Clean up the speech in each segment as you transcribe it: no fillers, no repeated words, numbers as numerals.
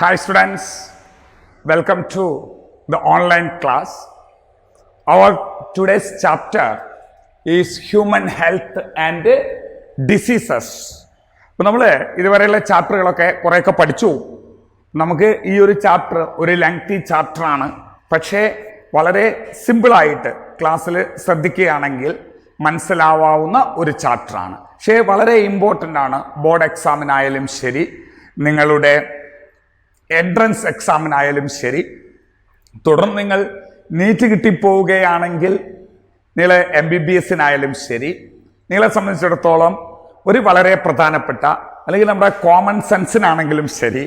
Hi students, welcome to the online class. Our today's chapter is human health and diseases. ഇപ്പോൾ നമ്മൾ ഇതുവരെയുള്ള ചാപ്റ്ററുകളൊക്കെ കുറേയൊക്കെ പഠിച്ചു. നമുക്ക് ഈ ഒരു ചാപ്റ്റർ ഒരു ലെങ്തി ചാപ്റ്ററാണ്, പക്ഷേ വളരെ സിമ്പിളായിട്ട് ക്ലാസ്സിൽ ശ്രദ്ധിക്കുകയാണെങ്കിൽ മനസ്സിലാവാവുന്ന ഒരു ചാപ്റ്ററാണ്. പക്ഷേ വളരെ ഇമ്പോർട്ടൻ്റ് ആണ്. ബോർഡ് എക്സാമിനായാലും ശരി, നിങ്ങളുടെ എൻട്രൻസ് എക്സാമിനായാലും ശരി, തുടർന്ന് നിങ്ങൾ നീറ്റ് കിട്ടിപ്പോവുകയാണെങ്കിൽ നിങ്ങൾ MBBSനായാലും ശരി, നിങ്ങളെ സംബന്ധിച്ചിടത്തോളം ഒരു വളരെ പ്രധാനപ്പെട്ട, അല്ലെങ്കിൽ നമ്മുടെ കോമൺ സെൻസിനാണെങ്കിലും ശരി,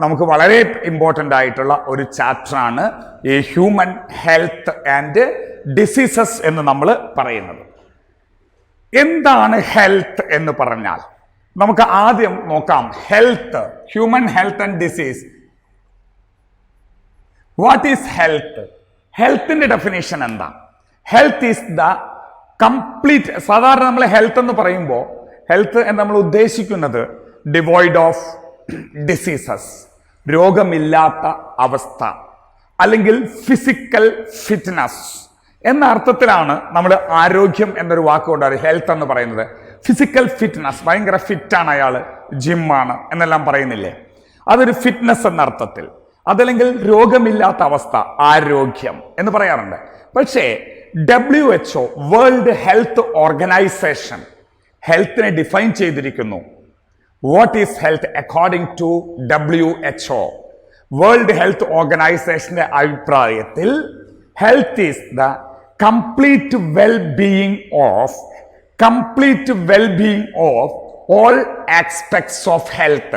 നമുക്ക് വളരെ ഇമ്പോർട്ടൻ്റ് ആയിട്ടുള്ള ഒരു ചാപ്റ്ററാണ് ഈ ഹ്യൂമൻ ഹെൽത്ത് ആൻഡ് ഡിസീസസ് എന്ന് നമ്മൾ പറയുന്നത്. എന്താണ് ഹെൽത്ത് എന്ന് പറഞ്ഞാൽ നമുക്ക് ആദ്യം നോക്കാം. Health, human health and disease. What is health? ഹെൽത്തിന്റെ ഡെഫിനേഷൻ എന്താ? Health is the complete. സാധാരണ നമ്മൾ ഹെൽത്ത് എന്ന് പറയുമ്പോൾ ഹെൽത്ത് എന്ന് നമ്മൾ ഉദ്ദേശിക്കുന്നത് ഡിവോയ്ഡ് ഓഫ് ഡിസീസസ്, രോഗമില്ലാത്ത അവസ്ഥ, അല്ലെങ്കിൽ ഫിസിക്കൽ ഫിറ്റ്നസ് എന്ന അർത്ഥത്തിലാണ് നമ്മൾ ആരോഗ്യം എന്നൊരു വാക്കുകൊണ്ടാണ് ഹെൽത്ത് എന്ന് പറയുന്നത്. ഫിസിക്കൽ ഫിറ്റ്നസ്, ഭയങ്കര ഫിറ്റാണ് അയാൾ, ജിമ്മാണ് എന്നെല്ലാം പറയുന്നില്ലേ, അതൊരു ഫിറ്റ്നസ് എന്ന അർത്ഥത്തിൽ. അതല്ലെങ്കിൽ രോഗമില്ലാത്ത അവസ്ഥ, ആരോഗ്യം എന്ന് പറയാറുണ്ട്. പക്ഷേ WHO, വേൾഡ് ഹെൽത്ത് ഓർഗനൈസേഷൻ, ഹെൽത്തിനെ ഡിഫൈൻ ചെയ്തിരിക്കുന്നു. What is health according to WHO? World health ഓർഗനൈസേഷന്റെ അഭിപ്രായത്തിൽ health is the complete well-being of all aspects of health,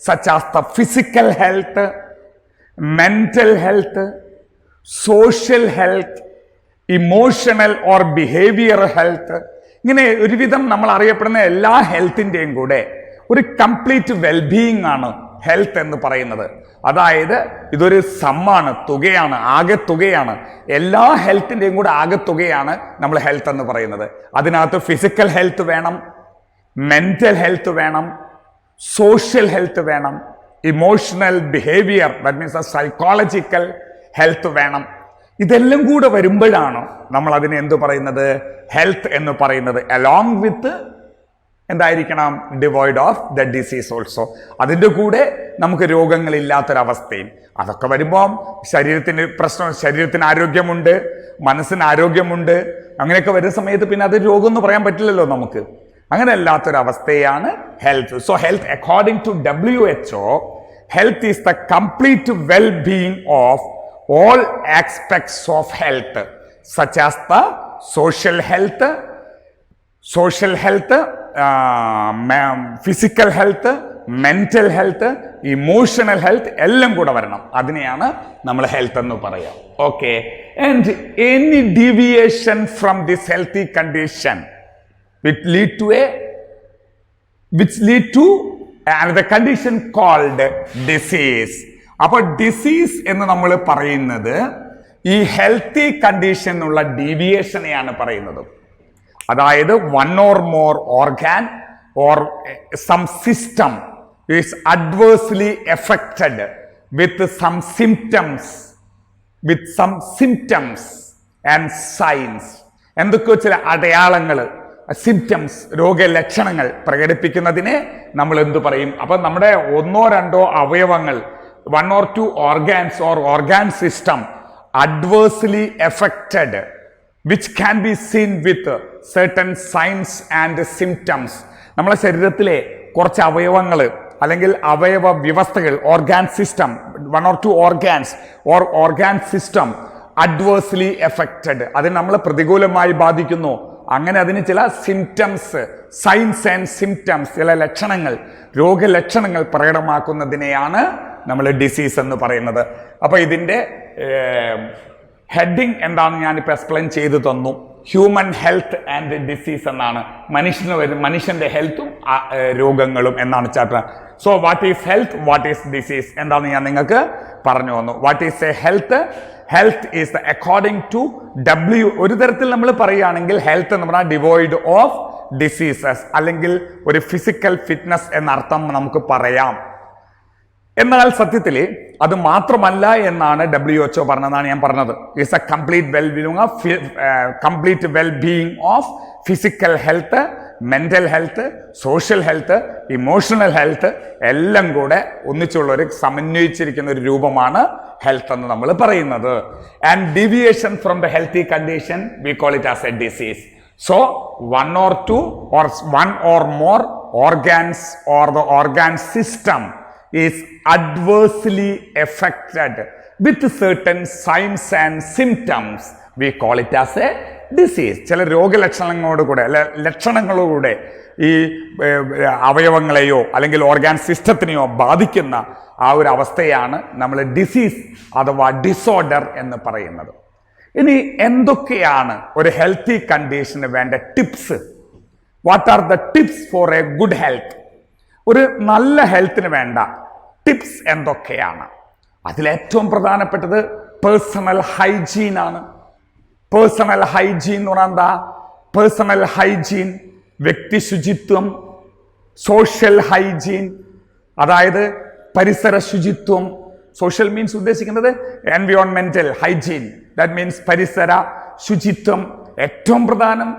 such as the physical health, mental health, social health, emotional or behavioral health. ഇങ്ങനെ ഒരുവിധം നമ്മൾ അറിയപ്പെടുന്ന എല്ലാ ഹെൽത്തിൻ്റെയും കൂടെ ഒരു complete wellbeing ആണ് ഹെൽത്ത് എന്ന് പറയുന്നത്. അതായത് ഇതൊരു സമ്മാണ്, തുകയാണ്, ആകെ തുകയാണ്. എല്ലാ ഹെൽത്തിൻ്റെയും കൂടെ ആകെ തുകയാണ് നമ്മൾ ഹെൽത്ത് എന്ന് പറയുന്നത്. അതിനകത്ത് ഫിസിക്കൽ ഹെൽത്ത് വേണം, മെന്റൽ ഹെൽത്ത് വേണം, സോഷ്യൽ ഹെൽത്ത് വേണം, emotional behaviour, that means psychological health വേണം. ഇതെല്ലാം കൂടെ വരുമ്പോഴാണ് നമ്മൾ അതിനെ എന്ത് പറയുന്നത്? ഹെൽത്ത് എന്ന് പറയുന്നത്. അലോങ് വിത്ത് എന്തായിരിക്കണം? Devoid of the disease also. അതിൻ്റെ കൂടെ നമുക്ക് രോഗങ്ങളില്ലാത്തൊരവസ്ഥയും. അതൊക്കെ വരുമ്പോൾ ശരീരത്തിന് പ്രശ്നം, ശരീരത്തിന് ആരോഗ്യമുണ്ട്, മനസ്സിന് ആരോഗ്യമുണ്ട്. അങ്ങനെയൊക്കെ വരുന്ന സമയത്ത് പിന്നെ അത് രോഗം എന്ന് പറയാൻ പറ്റില്ലല്ലോ നമുക്ക്. അങ്ങനെ അല്ലാത്തൊരവസ്ഥയാണ് health. So health according to WHO, health is the complete well-being of all aspects of health, such as the social health, physical health, mental health, emotional health എല്ലാം കൂടെ വരണം. അതിനെയാണ് നമ്മൾ ഹെൽത്ത് എന്ന് പറയാം. Okay. And any deviation from this healthy condition which lead to the condition called disease. അപ്പോൾ disease എന്ന് നമ്മൾ പറയുന്നത് ഈ ഹെൽത്തി കണ്ടീഷനുള്ള ഡീവിയേഷനെയാണ് പറയുന്നത്. അതായത് one or more organ or some system is adversely affected with some symptoms and signs. എന്തൊക്കെയോ ചില അടയാളങ്ങൾ, സിംറ്റംസ്, രോഗലക്ഷണങ്ങൾ പ്രകടിപ്പിക്കുന്നതിനെ നമ്മൾ എന്തു പറയും? അപ്പൊ നമ്മുടെ ഒന്നോ രണ്ടോ അവയവങ്ങൾ, one or two organs or organ system adversely affected, which can be seen with certain signs and symptoms. നമ്മളെ ശരീരത്തിലെ കുറച്ച് അവയവങ്ങൾ അല്ലെങ്കിൽ അവയവ വ്യവസ്ഥകൾ, organ system, one or two organs or organ system adversely affected, അതിന് നമ്മൾ പ്രതികൂലമായി ബാധിക്കുന്നു. അങ്ങനെ അതിന് ചില സിംറ്റംസ്, സൈൻസ് ആൻഡ് സിംറ്റംസ്, ചില ലക്ഷണങ്ങൾ, രോഗലക്ഷണങ്ങൾ പ്രകടമാക്കുന്നതിനെയാണ് നമ്മൾ ഡിസീസ് എന്ന് പറയുന്നത്. അപ്പൊ ഇതിന്റെ ഹെഡിങ് എന്താണെന്ന് ഞാനിപ്പോൾ എക്സ്പ്ലെയിൻ ചെയ്തു തന്നു. ഹ്യൂമൻ ഹെൽത്ത് ആൻഡ് ഡിസീസ് എന്നാണ്. മനുഷ്യന്റെ ഹെൽത്തും രോഗങ്ങളും എന്നാണ് chapter. So what is health, what is disease എന്താണെന്ന് ഞാൻ നിങ്ങൾക്ക് പറഞ്ഞു തന്നു. What is a health? Health is the according to ഒരു തരത്തിൽ നമ്മൾ പറയുകയാണെങ്കിൽ ഹെൽത്ത് എന്ന് പറഞ്ഞാൽ ഡിവോയ്ഡ് ഓഫ് ഡിസീസസ്, അല്ലെങ്കിൽ ഒരു ഫിസിക്കൽ ഫിറ്റ്നസ് എന്നർത്ഥം നമുക്ക് പറയാം. എന്നാൽ സത്യത്തിൽ അത് മാത്രമല്ല എന്നാണ് WHO പറഞ്ഞതാണ് ഞാൻ പറഞ്ഞത്. It's A complete well being of physical health, mental health, social health, emotional health എല്ലാം കൂടെ ഒന്നിച്ചുള്ള ഒരു സമന്വയിച്ചിരിക്കുന്ന ഒരു രൂപമാണ് ഹെൽത്ത് എന്ന് നമ്മൾ പറയുന്നത്. And deviation from the healthy condition we call it as A disease. So one or two or one or more organs or the organ system is adversely affected with certain signs and symptoms, we call it as a disease. ചില രോഗലക്ഷണങ്ങളോടുകൂടെ അല്ലെ ലക്ഷണങ്ങളോടുകൂടെ ഈ അവയവങ്ങളെയോ അല്ലെങ്കിൽ organ സിസ്റ്റത്തിനെയോ ബാധിക്കുന്ന ആ ഒരു അവസ്ഥയാണ് നമ്മൾ disease അഥവാ ഡിസോർഡർ എന്ന് പറയുന്നത്. ഇനി എന്തൊക്കെയാണ് ഒരു ഹെൽത്തി കണ്ടീഷന് വേണ്ട tips? What are the tips four A good health? ഒരു നല്ല ഹെൽത്തിന് വേണ്ട ടിപ്സ് എന്തൊക്കെയാണ്? അതിലേറ്റവും പ്രധാനപ്പെട്ടത് പേഴ്സണൽ ഹൈജീൻ ആണ്. പേഴ്സണൽ ഹൈജീൻ എന്ന് പറഞ്ഞാൽ എന്താ? പേഴ്സണൽ ഹൈജീൻ, വ്യക്തി ശുചിത്വം. സോഷ്യൽ ഹൈജീൻ, അതായത് പരിസര ശുചിത്വം. സോഷ്യൽ മീൻസ് ഉദ്ദേശിക്കുന്നത് എൻവയോൺമെന്റൽ ഹൈജീൻ, ദാറ്റ് മീൻസ് പരിസര ശുചിത്വം. ഏറ്റവും പ്രധാനം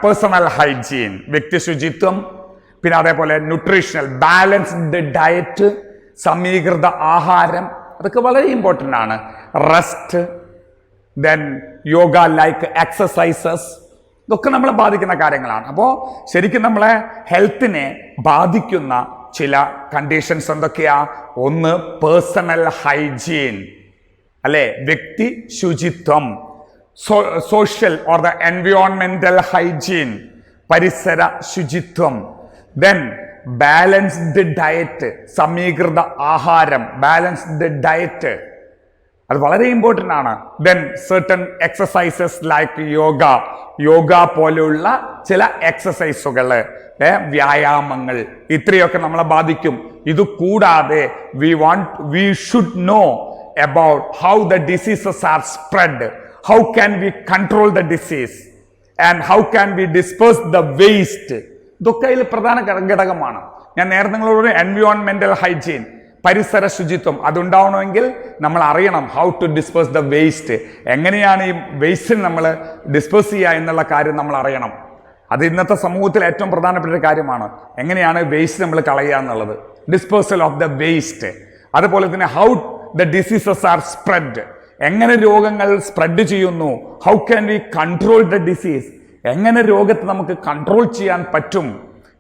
പേഴ്സണൽ ഹൈജീൻ, വ്യക്തി ശുചിത്വം. പിന്നെ അതേപോലെ ന്യൂട്രീഷണൽ ബാലൻസ്ഡ് ഡയറ്റ്, സമീകൃത ആഹാരം, അതൊക്കെ വളരെ ഇമ്പോർട്ടൻ്റ് ആണ്. Rest, then yoga like exercises, ഇതൊക്കെ നമ്മളെ ബാധിക്കുന്ന കാര്യങ്ങളാണ്. അപ്പോൾ ശരിക്കും നമ്മളെ ഹെൽത്തിനെ ബാധിക്കുന്ന ചില കണ്ടീഷൻസ് എന്തൊക്കെയാ? ഒന്ന് പേഴ്സണൽ ഹൈജീൻ അല്ലെ, വ്യക്തി ശുചിത്വം. സോഷ്യൽ ഓർ ദ എൻവയോൺമെന്റൽ ഹൈജീൻ, പരിസര ശുചിത്വം. ദെൻ ബാലൻസ്ഡ് ഡയറ്റ്, സമീകൃത ആഹാരം, ബാലൻസ്ഡ് ഡയറ്റ്, അത് വളരെ ഇമ്പോർട്ടൻ്റ് ആണ്. Then certain exercises like yoga പോലെയുള്ള ചില എക്സസൈസുകൾ, വ്യായാമങ്ങൾ, ഇത്രയൊക്കെ നമ്മളെ ബാധിക്കും. ഇത് കൂടാതെ we should know about how the diseases are spread, how can we control the disease and how can we disperse the waste. ഇതൊക്കെ അതിൽ പ്രധാന ഘടകമാണ്. ഞാൻ നേരത്തെ നിങ്ങളോട് എൻവയോൺമെന്റൽ ഹൈജീൻ, പരിസര ശുചിത്വം അതുണ്ടാവണമെങ്കിൽ നമ്മൾ അറിയണം how to disperse the waste. എങ്ങനെയാണ് ഈ വേസ്റ്റിന് നമ്മൾ ഡിസ്പേഴ്സ് ചെയ്യുക എന്നുള്ള കാര്യം നമ്മൾ അറിയണം. അത് ഇന്നത്തെ സമൂഹത്തിൽ ഏറ്റവും പ്രധാനപ്പെട്ട ഒരു കാര്യമാണ്. എങ്ങനെയാണ് വേസ്റ്റ് നമ്മൾ കളയുക എന്നുള്ളത്, ഡിസ്പേഴ്സൽ ഓഫ് ദ വേസ്റ്റ്. അതുപോലെ തന്നെ how the diseases are spread, എങ്ങനെ രോഗങ്ങൾ സ്പ്രെഡ് ചെയ്യുന്നു. How can we control the disease, എങ്ങനെ രോഗത്തെ നമുക്ക് കൺട്രോൾ ചെയ്യാൻ പറ്റും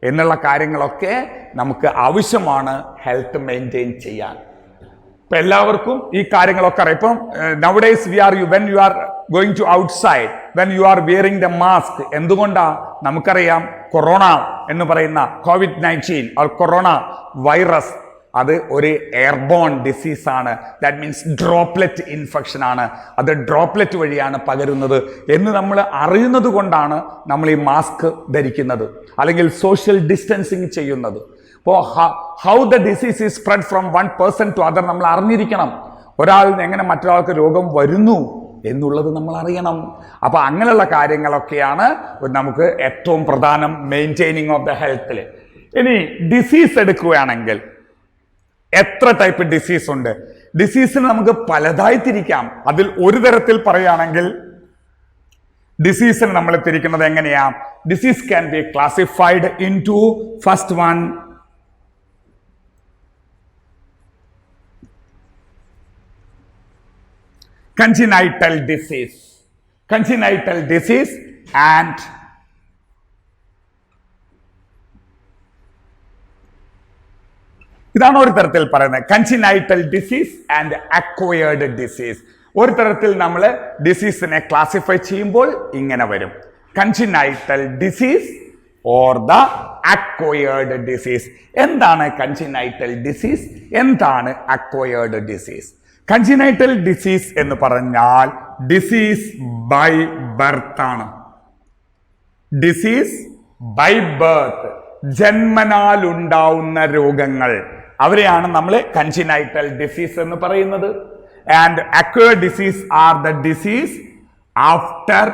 എന്നുള്ള കാര്യങ്ങളൊക്കെ നമുക്ക് ആവശ്യമാണ് ഹെൽത്ത് മെയിൻറ്റെയിൻ ചെയ്യാൻ. ഇപ്പം എല്ലാവർക്കും ഈ കാര്യങ്ങളൊക്കെ അറിയാം. ഇപ്പം nowadays when you are going to outside, when you are wearing the mask. എന്തുകൊണ്ടാ? നമുക്കറിയാം കൊറോണ എന്ന് പറയുന്ന COVID-19 ഓർ കൊറോണ വൈറസ് അത് ഒരു എയർബോൺ ഡിസീസ് ആണ്. ദാറ്റ് മീൻസ് ഡ്രോപ്ലെറ്റ് ഇൻഫെക്ഷൻ ആണ്. അത് ഡ്രോപ്ലെറ്റ് വഴിയാണ് പകരുന്നത് എന്ന് നമ്മൾ അറിയുന്നത് കൊണ്ടാണ് നമ്മൾ ഈ മാസ്ക് ധരിക്കുന്നത് അല്ലെങ്കിൽ സോഷ്യൽ ഡിസ്റ്റൻസിങ് ചെയ്യുന്നത്. അപ്പോൾ how the disease is spread from one person to other നമ്മൾ അറിഞ്ഞിരിക്കണം. ഒരാളിൽ നിന്ന് എങ്ങനെ മറ്റൊരാൾക്ക് രോഗം വരുന്നു എന്നുള്ളത് നമ്മൾ അറിയണം. അപ്പൊ അങ്ങനെയുള്ള കാര്യങ്ങളൊക്കെയാണ് നമുക്ക് ഏറ്റവും പ്രധാനം മെയിൻറ്റെയിനിങ് ഓഫ് ദ ഹെൽത്തിൽ. ഇനി ഡിസീസ് എടുക്കുകയാണെങ്കിൽ എത്ര ടൈപ്പ് ഡിസീസ് ഉണ്ട്? ഡിസീസിന് നമുക്ക് പലതായി തിരിക്കാം. അതിൽ ഒരു തരത്തിൽ പറയുകയാണെങ്കിൽ ഡിസീസിന് നമ്മൾ തിരിക്കുന്നത് എങ്ങനെയാ? Disease can be classified into first one congenital disease. Congenital disease and ഇതാണ് ഒരു തരത്തിൽ പറയുന്നത് congenital disease and acquired disease. ഒരു തരത്തിൽ നമ്മൾ ഡിസീസിനെ ക്ലാസിഫൈ ചെയ്യുമ്പോൾ ഇങ്ങനെ വരും: congenital disease or the acquired disease. എന്താണ് കൺജിനൈറ്റൽ ഡിസീസ്? എന്താണ് അക്വയേർഡ് ഡിസീസ്? കൺജിനൈറ്റൽ ഡിസീസ് എന്ന് പറഞ്ഞാൽ ഡിസീസ് ബൈ ബർത്ത് ആണ്. ഡിസീസ് ബൈ ബർത്ത്, ജന്മനാൽ ഉണ്ടാവുന്ന രോഗങ്ങൾ, അവരെയാണ് നമ്മൾ കൺജിനൈറ്റൽ ഡിസീസ് എന്ന് പറയുന്നത്. And acquired disease R the disease after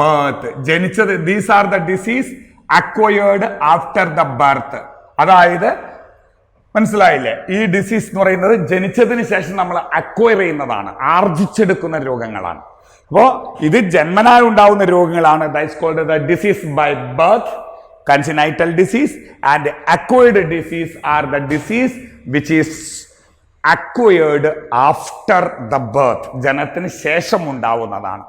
birth. ജനിച്ചത്, these are the disease acquired after the birth. അതായത് മനസ്സിലായില്ലേ? ഈ ഡിസീസ് എന്ന് പറയുന്നത് ജനിച്ചതിന് ശേഷം നമ്മൾ അക്വയർ ചെയ്യുന്നതാണ്, ആർജിച്ചെടുക്കുന്ന രോഗങ്ങളാണ്. അപ്പോൾ ഇത് ജന്മനാൽ ഉണ്ടാവുന്ന രോഗങ്ങളാണ്. That's called the disease by birth, congenital disease, and acquired disease are the disease which is acquired after the birth, ജനനത്തിന് ശേഷം ഉണ്ടാവുന്നതാണ്.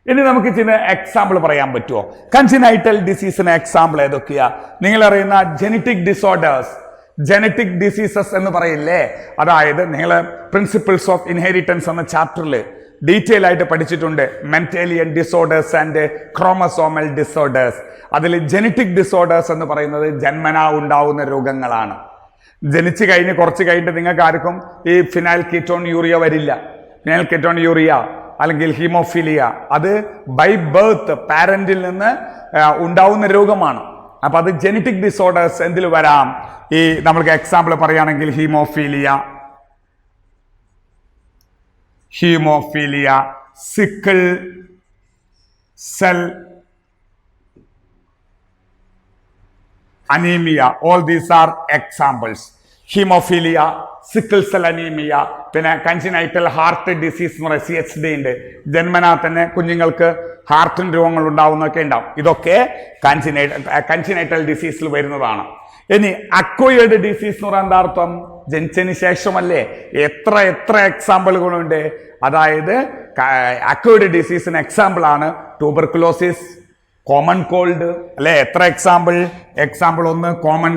ഇനി നമുക്ക് ചില എക്സാമ്പിൾ പറയാൻ പറ്റുമോ? കൺജനൈറ്റൽ ഡിസീസിന് എക്സാമ്പിൾ ഏതൊക്കെയാ? നിങ്ങൾ അറിയുന്ന ജനറ്റിക് ഡിസോർഡേഴ്സ്, ജനറ്റിക് ഡിസീസസ് എന്ന് പറയില്ലേ? അതായത് നിങ്ങൾ പ്രിൻസിപ്പിൾസ് ഓഫ് ഇൻഹെറിറ്റൻസ് എന്ന ചാപ്റ്ററിൽ ഡീറ്റെയിൽ ആയിട്ട് പഠിച്ചിട്ടുണ്ട്. Mendelian disorders and chromosomal disorders. അതിൽ ജനറ്റിക് ഡിസോർഡേഴ്സ് എന്ന് പറയുന്നത് ജന്മനാ ഉണ്ടാവുന്ന രോഗങ്ങളാണ്. ജനിച്ചു കഴിഞ്ഞ് കുറച്ച് കഴിഞ്ഞിട്ട് നിങ്ങൾക്ക് ആർക്കും ഈ ഫിനൈൽ കീറ്റോൺ യൂറിയ വരില്ല. ഫിനൈൽ കീറ്റോൺ യൂറിയ അല്ലെങ്കിൽ ഹീമോഫീലിയ, അത് ബൈ ബർത്ത് പാരന്റിൽ നിന്ന് ഉണ്ടാവുന്ന രോഗമാണ്. അപ്പൊ അത് ജനറ്റിക് ഡിസോർഡേഴ്സ് എന്തിൽ വരാം? ഈ നമ്മൾക്ക് എക്സാമ്പിൾ പറയുകയാണെങ്കിൽ haemophilia, sickle cell anaemia, all these are examples. Haemophilia, sickle cell anaemia, പിന്നെ കൺജനൈറ്റൽ ഹാർട്ട് ഡിസീസ് എന്ന് പറയുന്നത് CHD ഉണ്ട്. ജന്മനാ തന്നെ കുഞ്ഞുങ്ങൾക്ക് ഹാർട്ടിന് രോഗങ്ങൾ ഉണ്ടാവുന്നൊക്കെ ഉണ്ടാവും. ഇതൊക്കെ കൺജനൈറ്റൽ ഡിസീസിൽ വരുന്നതാണ്. ഇനി അക്വയേർഡ് ഡിസീസ് എന്ന് പറയുന്ന എന്താ അർത്ഥം? ജനിച്ചതിന് ശേഷമല്ലേ? എത്ര എക്സാമ്പിളുകളുണ്ട്. അതായത് അക്വയേർഡ് ഡിസീസിന് എക്സാമ്പിൾ ആണ് ട്യൂബർകുലോസിസ്, കോമൺ കോൾഡ് അല്ലെ? എത്ര എക്സാമ്പിൾ ഒന്ന് കോമൺ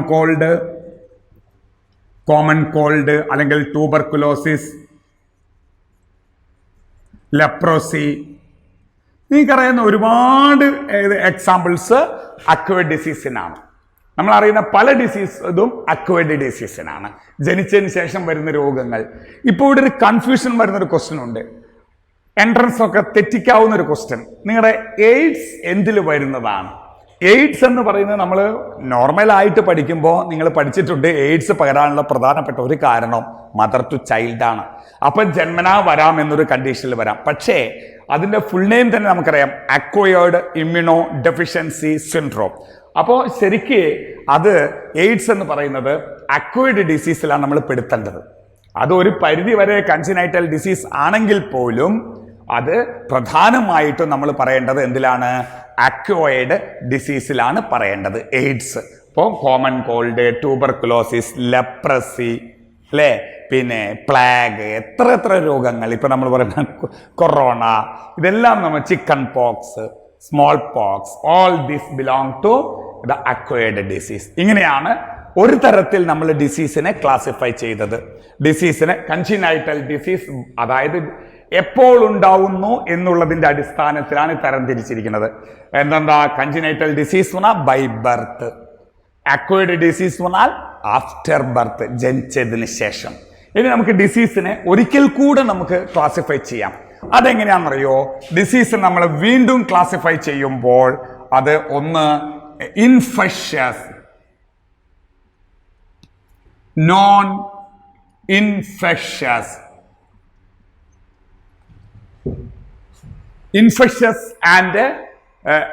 കോൾഡ് അല്ലെങ്കിൽ ട്യൂബർകുലോസിസ്, ലെപ്രോസി. നിങ്ങൾക്കറിയുന്ന ഒരുപാട് എക്സാമ്പിൾസ് അക്വയേർഡ് ഡിസീസിനാണ്. നമ്മൾ അറിയുന്ന പല ഡിസീസും അക്വയേർഡ് ഡിസീസിനാണ്, ജനിച്ചതിന് ശേഷം വരുന്ന രോഗങ്ങൾ. ഇപ്പോൾ ഇവിടെ ഒരു കൺഫ്യൂഷൻ വരുന്നൊരു ക്വസ്റ്റ്യൻ ഉണ്ട്, എൻട്രൻസ് ഒക്കെ തെറ്റിക്കാവുന്ന ഒരു ക്വസ്റ്റ്യൻ. നിങ്ങളുടെ എയ്ഡ്സ് എന്തിൽ വരുന്നതാണ്? എയ്ഡ്സ് എന്ന് പറയുന്നത് നമ്മൾ നോർമലായിട്ട് പഠിക്കുമ്പോൾ നിങ്ങൾ പഠിച്ചിട്ടുണ്ട്, എയ്ഡ്സ് പകരാനുള്ള പ്രധാനപ്പെട്ട ഒരു കാരണം മദർ ടു ചൈൽഡ് ആണ്. അപ്പം ജന്മനാ വരാം എന്നൊരു കണ്ടീഷനിൽ വരാം. പക്ഷേ അതിൻ്റെ ഫുൾ നെയിം തന്നെ നമുക്കറിയാം, അക്വയേർഡ് ഇമ്മ്യൂണോ ഡെഫിഷ്യൻസി സിൻഡ്രോം. അപ്പോൾ ശരിക്ക് അത് എയ്ഡ്സ് എന്ന് പറയുന്നത് അക്വയേർഡ് ഡിസീസിലാണ് നമ്മൾ പെടുത്തേണ്ടത്. അത് ഒരു പരിധി വരെ കൺജനൈറ്റൽ ഡിസീസ് ആണെങ്കിൽ പോലും അത് പ്രധാനമായിട്ടും നമ്മൾ പറയേണ്ടത് എന്തിലാണ്? അക്വയേർഡ് ഡിസീസിലാണ് പറയേണ്ടത് എയ്ഡ്സ്. ഇപ്പോൾ കോമൺ കോൾഡ്, ട്യൂബർകുലോസിസ്, ലെപ്രസി അല്ലേ, പിന്നെ പ്ലാഗ്, എത്ര രോഗങ്ങൾ. ഇപ്പം നമ്മൾ പറയുന്ന കൊറോണ, ഇതെല്ലാം നമ്മൾ chicken pox, small pox, all this belong to the acquired disease. ഇങ്ങനെയാണ് ഒരു തരത്തിൽ നമ്മൾ ഡിസീസിനെ ക്ലാസിഫൈ ചെയ്തത്. ഡിസീസിനെ കൺജനൈറ്റൽ ഡിസീസ്, അതായത് എപ്പോൾ ഉണ്ടാവുന്നു എന്നുള്ളതിന്റെ അടിസ്ഥാനത്തിലാണ് തരം തിരിച്ചിരിക്കുന്നത്. എന്താ കൺജനൈറ്റൽ ഡിസീസ് പറഞ്ഞാൽ ബൈ ബർത്ത്, അക്വയേർഡ് ഡിസീസ് പറഞ്ഞാൽ ആഫ്റ്റർ ബർത്ത്, ജനിച്ചതിന് ശേഷം. ഇനി നമുക്ക് ഡിസീസിനെ ഒരിക്കൽ കൂടെ നമുക്ക് ക്ലാസിഫൈ ചെയ്യാം. അതെങ്ങനെയാണെന്നറിയോ? ഡിസീസ് നമ്മൾ വീണ്ടും ക്ലാസിഫൈ ചെയ്യുമ്പോൾ അത് ഒന്ന് infectious, non infectious, infectious and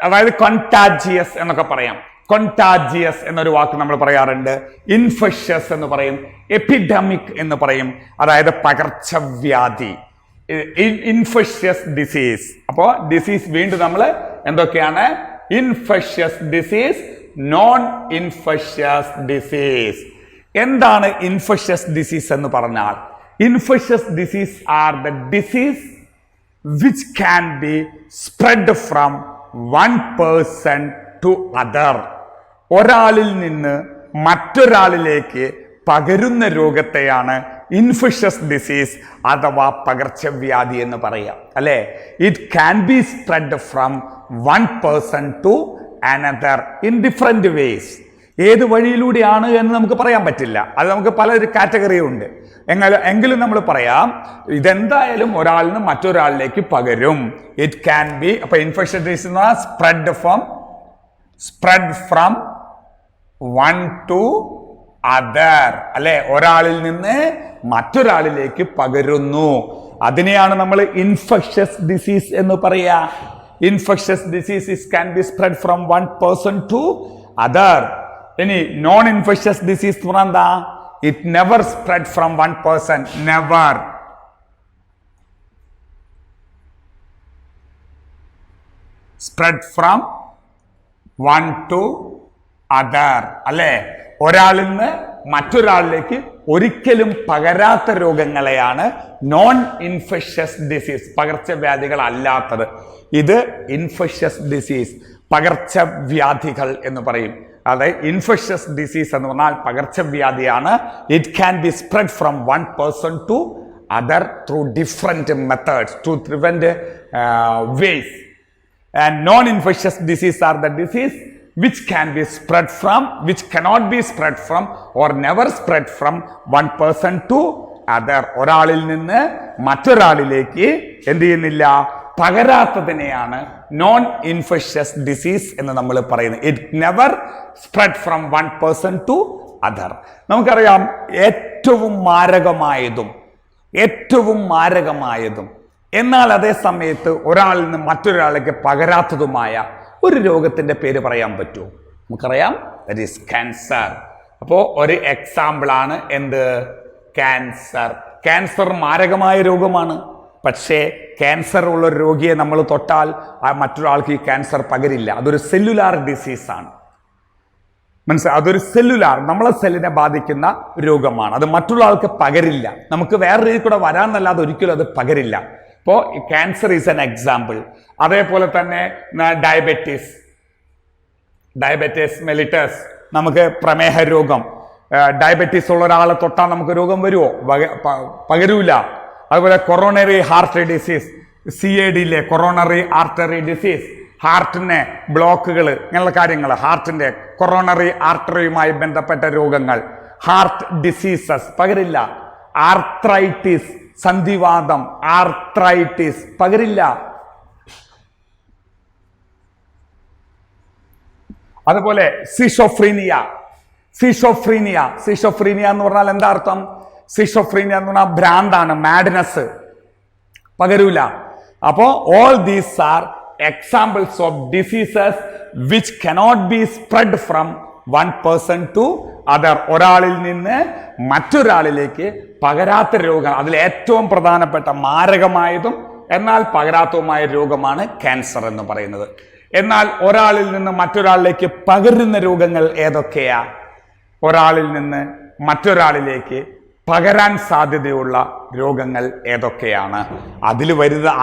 അതായത് കോൺടാജിയസ് എന്നൊക്കെ പറയാം. കോൺടാജിയസ് എന്നൊരു വാക്ക് നമ്മൾ പറയാറുണ്ട്. ഇൻഫെഷ്യസ് എന്ന് പറയും, എപ്പിഡമിക് എന്ന് പറയും, അതായത് പകർച്ചവ്യാധി, ഇൻഫെഷ്യസ് ഡിസീസ്. അപ്പോൾ ഡിസീസ് വീണ്ടും നമ്മൾ എന്തൊക്കെയാണ്? Infectious disease, non infectious disease. എന്താണ് ഇൻഫെഷ്യസ് ഡിസീസ് എന്ന് പറഞ്ഞാൽ? Infectious disease R the disease which can be spread from one person to other. ഒരാളിൽ നിന്ന് മറ്റൊരാളിലേക്ക് പകരുന്ന രോഗത്തെയാണ് ഇൻഫെഷ്യസ് ഡിസീസ് അഥവാ പകർച്ചവ്യാധി എന്ന് പറയാം, അല്ലെ? It can be spread from one person to another in different ways. ഏത് വഴിയിലൂടെയാണ് എന്ന് നമുക്ക് പറയാൻ പറ്റില്ല. അത് നമുക്ക് പല കാറ്റഗറിയും ഉണ്ട്. എങ്കിലും നമ്മൾ പറയാം, ഇതെന്തായാലും ഒരാളിൽ നിന്ന് മറ്റൊരാളിലേക്ക് പകരും. ഇറ്റ് ക്യാൻ ബി, അപ്പൊ infection disease spread from one two other, അല്ലെ? ഒരാളിൽ നിന്ന് മറ്റൊരാളിലേക്ക് പകരുന്നു. അതിനെയാണ് നമ്മൾ ഇൻഫെക്ഷ്യസ് ഡിസീസ് എന്ന് പറയാ. Infectious disease can be spread from one person to other. ഇനി നോൺ ഇൻഫെക്ഷ്യസ് ഡിസീസ് എന്ന് പറഞ്ഞാൽ എന്താ? it never spread from one person. Never. Spread from one to other. അല്ലേ? ഒരാളിൽ നിന്ന് മറ്റൊരാളിലേക്ക് ഒരിക്കലും പകരാത്ത രോഗങ്ങളെയാണ് നോൺ ഇൻഫെഷ്യസ് ഡിസീസ്, പകർച്ചവ്യാധികൾ അല്ലാത്തത്. ഇത് ഇൻഫെഷ്യസ് ഡിസീസ്, പകർച്ചവ്യാധികൾ എന്ന് പറയും. അതായത് ഇൻഫെഷ്യസ് ഡിസീസ് എന്ന് പറഞ്ഞാൽ പകർച്ചവ്യാധിയാണ്. It can be spread from one person to other through different methods, to different ways. And non-infectious disease are the disease which can be spread from, which cannot be spread from or never spread from one person to other. ഒരാളിൽ നിന്ന് മറ്റൊരാളിലേക്ക് എന്ത് ചെയ്യുന്നില്ല, പകരാത്തതിനെയാണ് non infectious disease എന്ന് നമ്മൾ പറയുന്നത്. It never spread from one person to other. നമുക്കറിയാം ഏറ്റവും മാരകമായതും എന്നാൽ അതേ സമയത്ത് ഒരാളിൽ നിന്ന് മറ്റൊരാളിലേക്ക് പകരാത്തതുമായ ഒരു രോഗത്തിന്റെ പേര് പറയാൻ പറ്റുമോ? നമുക്കറിയാം, ദാറ്റ് ഈസ് ക്യാൻസർ. അപ്പോൾ ഒരു എക്സാമ്പിൾ ആണ് എന്ത്? ക്യാൻസർ. ക്യാൻസർ മാരകമായ രോഗമാണ്. പക്ഷേ ക്യാൻസർ ഉള്ള ഒരു രോഗിയെ നമ്മൾ തൊട്ടാൽ മറ്റൊരാൾക്ക് ഈ ക്യാൻസർ പകരില്ല. അതൊരു സെല്ലുലാർ ഡിസീസാണ്. മനസ്സിലായി? അതൊരു സെല്ലുലാർ, നമ്മളെ സെല്ലിനെ ബാധിക്കുന്ന രോഗമാണ്. അത് മറ്റുള്ള ആൾക്ക് പകരില്ല. നമുക്ക് വേറെ രീതിയിൽ കൂടെ വരാമെന്നല്ലാതെ ഒരിക്കലും അത് പകരില്ല. അപ്പോൾ ക്യാൻസർ ഈസ് എൻ എക്സാമ്പിൾ. അതേപോലെ തന്നെ ഡയബറ്റീസ് മെലിറ്റസ്, നമുക്ക് പ്രമേഹ രോഗം, ഡയബറ്റീസ് ഉള്ള ഒരാളെ തൊട്ടാൽ നമുക്ക് രോഗം വരുമോ? പകരൂല. അതുപോലെ coronary heart disease, CAD coronary artery disease, ഹാർട്ടിന് ബ്ലോക്കുകൾ, ഇങ്ങനെയുള്ള കാര്യങ്ങൾ, ഹാർട്ടിന്റെ കൊറോണറി ആർട്ടറിയുമായി ബന്ധപ്പെട്ട രോഗങ്ങൾ, ഹാർട്ട് ഡിസീസസ് പകരില്ല. ആർത്രൈറ്റിസ്, സന്ധിവാതം, ആർത്രൈറ്റിസ് പകരില്ല. അതുപോലെ സിഷോഫ്രീനിയ എന്ന് പറഞ്ഞാൽ എന്താ അർത്ഥം? സിഷോഫ്രീനിയ എന്ന് പറഞ്ഞാൽ ഭ്രാന്താണ്, മാഡ്നസ്, പകരൂല. അപ്പോ all these are examples of diseases which cannot be spread from one person to other. ഒരാളിൽ നിന്ന് മറ്റൊരാളിലേക്ക് പകരാത്ത രോഗം. അതിൽ ഏറ്റവും പ്രധാനപ്പെട്ട മാരകമായതും എന്നാൽ പകരാത്തതുമായ രോഗമാണ് ക്യാൻസർ എന്ന് പറയുന്നത്. എന്നാൽ ഒരാളിൽ നിന്ന് മറ്റൊരാളിലേക്ക് പകരുന്ന രോഗങ്ങൾ ഏതൊക്കെയാ? ഒരാളിൽ നിന്ന് മറ്റൊരാളിലേക്ക് പകരാൻ സാധ്യതയുള്ള രോഗങ്ങൾ ഏതൊക്കെയാണ്? അതിൽ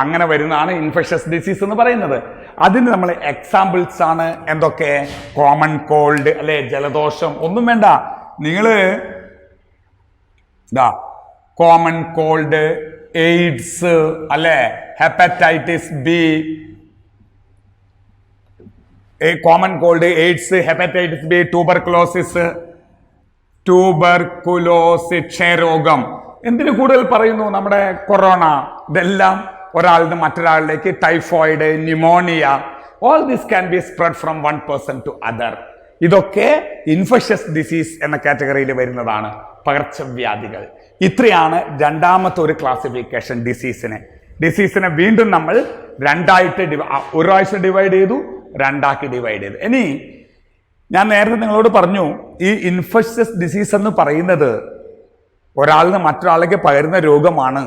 അങ്ങനെ വരുന്നതാണ് ഇൻഫെഷ്യസ് ഡിസീസ് എന്ന് പറയുന്നത്. അതിന് നമ്മൾ എക്സാമ്പിൾസ് ആണ് എന്തൊക്കെ? കോമൺ കോൾഡ്, അല്ലെ, ജലദോഷം. ഒന്നും വേണ്ട, നിങ്ങള് കോമൺ കോൾഡ്, എയ്ഡ്സ്, അല്ലെ, hepatitis B, common cold, AIDS, hepatitis B, tuberculosis, ക്ഷയരോഗം. എന്തിനു കൂടുതൽ പറയുന്നു? നമ്മുടെ കൊറോണ. ഇതെല്ലാം ഒരാളിൽ നിന്ന് മറ്റൊരാളിലേക്ക്. Typhoid, pneumonia, all this can be spread from one person to other. ഇതൊക്കെ ഇൻഫെഷ്യസ് ഡിസീസ് എന്ന കാറ്റഗറിയിൽ വരുന്നതാണ്, പകർച്ചവ്യാധികൾ. ഇത്രയാണ് രണ്ടാമത്തെ ഒരു ക്ലാസിഫിക്കേഷൻ ഡിസീസിനെ വീണ്ടും നമ്മൾ രണ്ടായിട്ട് ഒരു പ്രാവശ്യം ഡിവൈഡ് ചെയ്തു, രണ്ടാക്കി ഡിവൈഡ് ചെയ്തു. ഇനി ഞാൻ നേരത്തെ നിങ്ങളോട് പറഞ്ഞു, ഈ ഇൻഫെഷ്യസ് ഡിസീസ് എന്ന് പറയുന്നത് ഒരാളിൽ നിന്ന് മറ്റൊരാളിലേക്ക് പകരുന്ന രോഗമാണ്.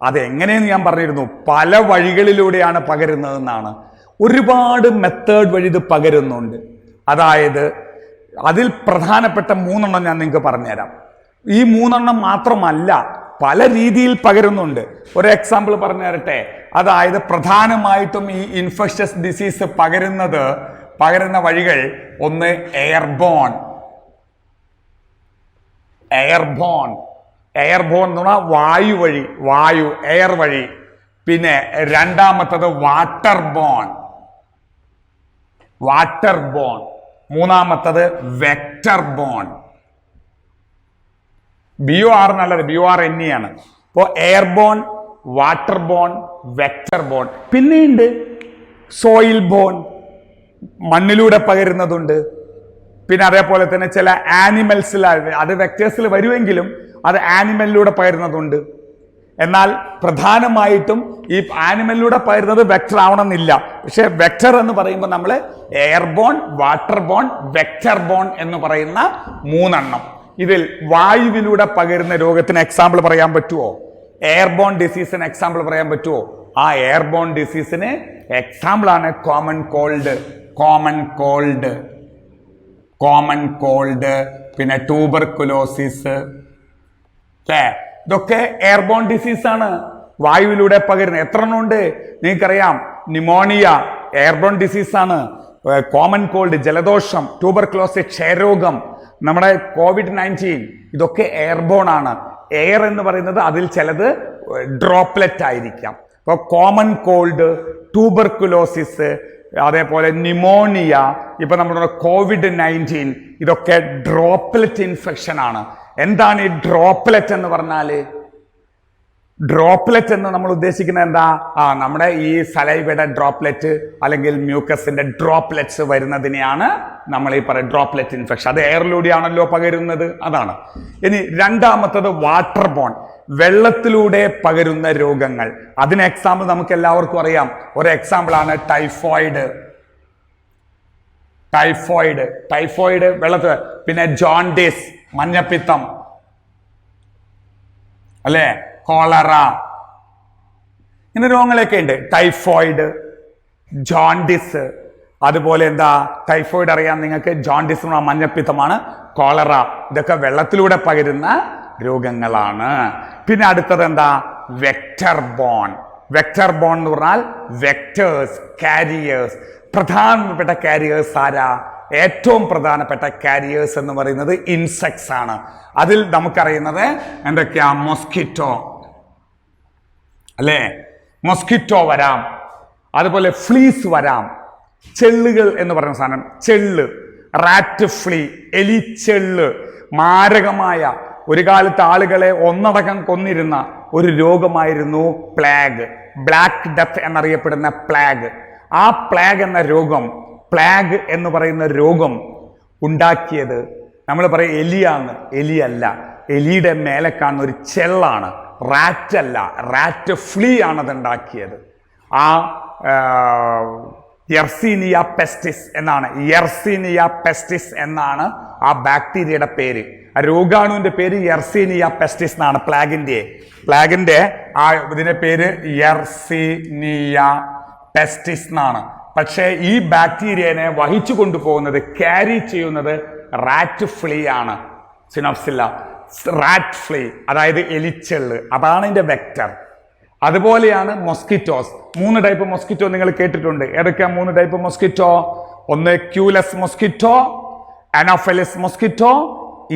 അതെങ്ങനെയെന്ന് ഞാൻ പറഞ്ഞിരുന്നു, പല വഴികളിലൂടെയാണ് പകരുന്നതെന്നാണ്. ഒരുപാട് മെത്തേഡ് വഴി ഇത് പകരുന്നുണ്ട്. അതായത് അതിൽ പ്രധാനപ്പെട്ട 3 ഞാൻ നിങ്ങൾക്ക് പറഞ്ഞുതരാം. ഈ 3 മാത്രമല്ല, പല രീതിയിൽ പകരുന്നുണ്ട്. ഒരു എക്സാമ്പിൾ പറഞ്ഞു തരട്ടെ. അതായത് പ്രധാനമായിട്ടും ഈ ഇൻഫെഷ്യസ് ഡിസീസ് പകരുന്ന വഴികൾ, ഒന്ന് എയർബോൺ എന്ന് പറഞ്ഞാൽ എയർ വഴി. പിന്നെ രണ്ടാമത്തത് വാട്ടർ ബോൺ. മൂന്നാമത്തത് വെക്ടർ ബോൺ. BOR നല്ലത്, BORNE ആണ്. ഇപ്പോൾ airborne, water borne, vector borne. പിന്നെയുണ്ട് സോയിൽ ബോൺ, മണ്ണിലൂടെ പകരുന്നതുണ്ട്. പിന്നെ അതേപോലെ തന്നെ ചില ആനിമൽസിൽ, അത് വെക്ടേഴ്സിൽ വരുമെങ്കിലും അത് ആനിമലിലൂടെ പകരുന്നതുണ്ട്. എന്നാൽ പ്രധാനമായിട്ടും ഈ ആനിമലിലൂടെ പകരുന്നത് വെക്ടർ ആവണമെന്നില്ല. പക്ഷെ വെക്ടർ എന്ന് പറയുമ്പോൾ നമ്മൾ airborne, water borne, vector bone എന്ന് പറയുന്ന 3. ഇതിൽ വായുവിലൂടെ പകരുന്ന രോഗത്തിന് എക്സാമ്പിൾ പറയാൻ പറ്റുമോ? എയർബോൺ ഡിസീസിന് എക്സാമ്പിൾ പറയാൻ പറ്റുമോ? ആ എയർബോൺ ഡിസീസിന് എക്സാമ്പിൾ ആണ് കോമൺ കോൾഡ്, പിന്നെ ട്യൂബർകുലോസിസ്, അല്ലേ? ഇതൊക്കെ എയർബോൺ ഡിസീസ് ആണ്, വായുവിലൂടെ പകരുന്നത്. എത്ര എണ്ണം ഉണ്ട് നിങ്ങൾക്കറിയാം? ന്യൂമോണിയ എയർബോൺ ഡിസീസ് ആണ്, കോമൺ കോൾഡ് ജലദോഷം, ട്യൂബർകുലോസിസ് ക്ഷയരോഗം, നമ്മുടെ COVID-19 ഇതൊക്കെ എയർബോൺ ആണ്. എയർ എന്ന് പറയുന്നത് അതിൽ ചിലത് ഡ്രോപ്ലെറ്റ് ആയിരിക്കാം. അപ്പോൾ കോമൺ കോൾഡ്, ട്യൂബർകുലോസിസ്, അതേപോലെ ന്യൂമോണിയ, ഇപ്പൊ നമ്മുടെ COVID-19 ഇതൊക്കെ ഡ്രോപ്ലെറ്റ് ഇൻഫെക്ഷൻ ആണ്. എന്താണ് ഈ ഡ്രോപ്ലെറ്റ് എന്ന് പറഞ്ഞാല്? ഡ്രോപ്ലെറ്റ് എന്ന് നമ്മൾ ഉദ്ദേശിക്കുന്നത് എന്താ? നമ്മുടെ ഈ സലൈവയുടെ ഡ്രോപ്ലെറ്റ് അല്ലെങ്കിൽ മ്യൂക്കസിന്റെ ഡ്രോപ്ലെറ്റ്സ് വരുന്നതിനെയാണ് നമ്മൾ ഈ പറയുന്ന ഡ്രോപ്ലെറ്റ് ഇൻഫെക്ഷൻ. അത് എയറിലൂടെയാണല്ലോ പകരുന്നത്, അതാണ്. ഇനി രണ്ടാമത്തത് വാട്ടർ ബോൺ, വെള്ളത്തിലൂടെ പകരുന്ന രോഗങ്ങൾ. അതിന് എക്സാമ്പിൾ നമുക്ക് എല്ലാവർക്കും അറിയാം. ഒരു എക്സാമ്പിൾ ആണ് ടൈഫോയിഡ് വെള്ളത്തിൽ. പിന്നെ ജോണ്ടിസ് മഞ്ഞപ്പിത്തം, അല്ലേ? കോളറ, ഇങ്ങനെ രോഗങ്ങളൊക്കെ ഉണ്ട്. ടൈഫോയിഡ്, ജോണ്ടിസ്, അതുപോലെ എന്താ ടൈഫോയിഡ് അറിയാം നിങ്ങൾക്ക്, ജോണ്ടിസ് മഞ്ഞപ്പിത്തമാണ്, കോളറ ഇതൊക്കെ വെള്ളത്തിലൂടെ പകരുന്ന രോഗങ്ങളാണ്. പിന്നെ അടുത്തത് എന്താ? വെക്ടർ ബോൺ എന്ന് പറഞ്ഞാൽ വെക്ടേഴ്സ്, കാരിയേഴ്സ്. പ്രധാനപ്പെട്ട കാരിയേഴ്സ് ആരാ? ഏറ്റവും പ്രധാനപ്പെട്ട കാരിയേഴ്സ് എന്ന് പറയുന്നത് ഇൻസെക്ട്സ് ആണ്. അതിൽ നമുക്കറിയുന്നത് എന്തൊക്കെയാ? മൊസ്കിറ്റോ, അല്ലേ? മൊസ്കിറ്റോ വരാം, അതുപോലെ ഫ്ലീസ് വരാം, ചെള്ളുകൾ എന്ന് പറയുന്ന സാധനം, ചെള്ള്, റാറ്റ് ഫ്ലീ, എലിച്ചെള്ള്, മാരകമായ ഒരു കാലത്ത് ആളുകളെ ഒന്നടക്കം കൊന്നിരുന്ന ഒരു രോഗമായിരുന്നു പ്ലാഗ്, ബ്ലാക്ക് ഡെത്ത് എന്നറിയപ്പെടുന്ന പ്ലാഗ്. ആ പ്ലാഗ് എന്ന രോഗം, പ്ലാഗ് എന്ന് പറയുന്ന രോഗം ഉണ്ടാക്കിയത് നമ്മൾ പറയും എലിയാന്ന്. എലിയല്ല, എലിയുടെ മേലെ കാണുന്ന ഒരു ചെള്ളാണ്, റാറ്റ് അല്ല, റാറ്റ് ഫ്ലീ ആണ് അത് ഉണ്ടാക്കിയത്. ആ യെർസീനിയ പെസ്റ്റിസ് എന്നാണ് ആ ബാക്ടീരിയയുടെ പേര്. ആ രോഗാണുവിന്റെ പേര് യെർസീനിയ പെസ്റ്റിസ് എന്നാണ്. പ്ലാഗിന്റെ ആ ഇതിന്റെ പേര് യെർസീനിയ പെസ്റ്റിസ് എന്നാണ്. പക്ഷേ ഈ ബാക്ടീരിയനെ വഹിച്ചു കൊണ്ടുപോകുന്നത്, ക്യാരി ചെയ്യുന്നത് റാറ്റ് ഫ്ലീ ആണ്. സിനോപ്സില്ല, റാറ്റ് ഫ്ലീ, അതായത് എലിച്ചെള്ള്, അതാണ് ഇതിന്റെ വെക്ടർ. അതുപോലെയാണ് മൊസ്കിറ്റോസ്. 3 ടൈപ്പ് മൊസ്കിറ്റോ നിങ്ങൾ കേട്ടിട്ടുണ്ട്. ഏതൊക്കെയാ 3 ടൈപ്പ് മൊസ്കിറ്റോ? ഒന്ന് Culex mosquito, Anopheles mosquito,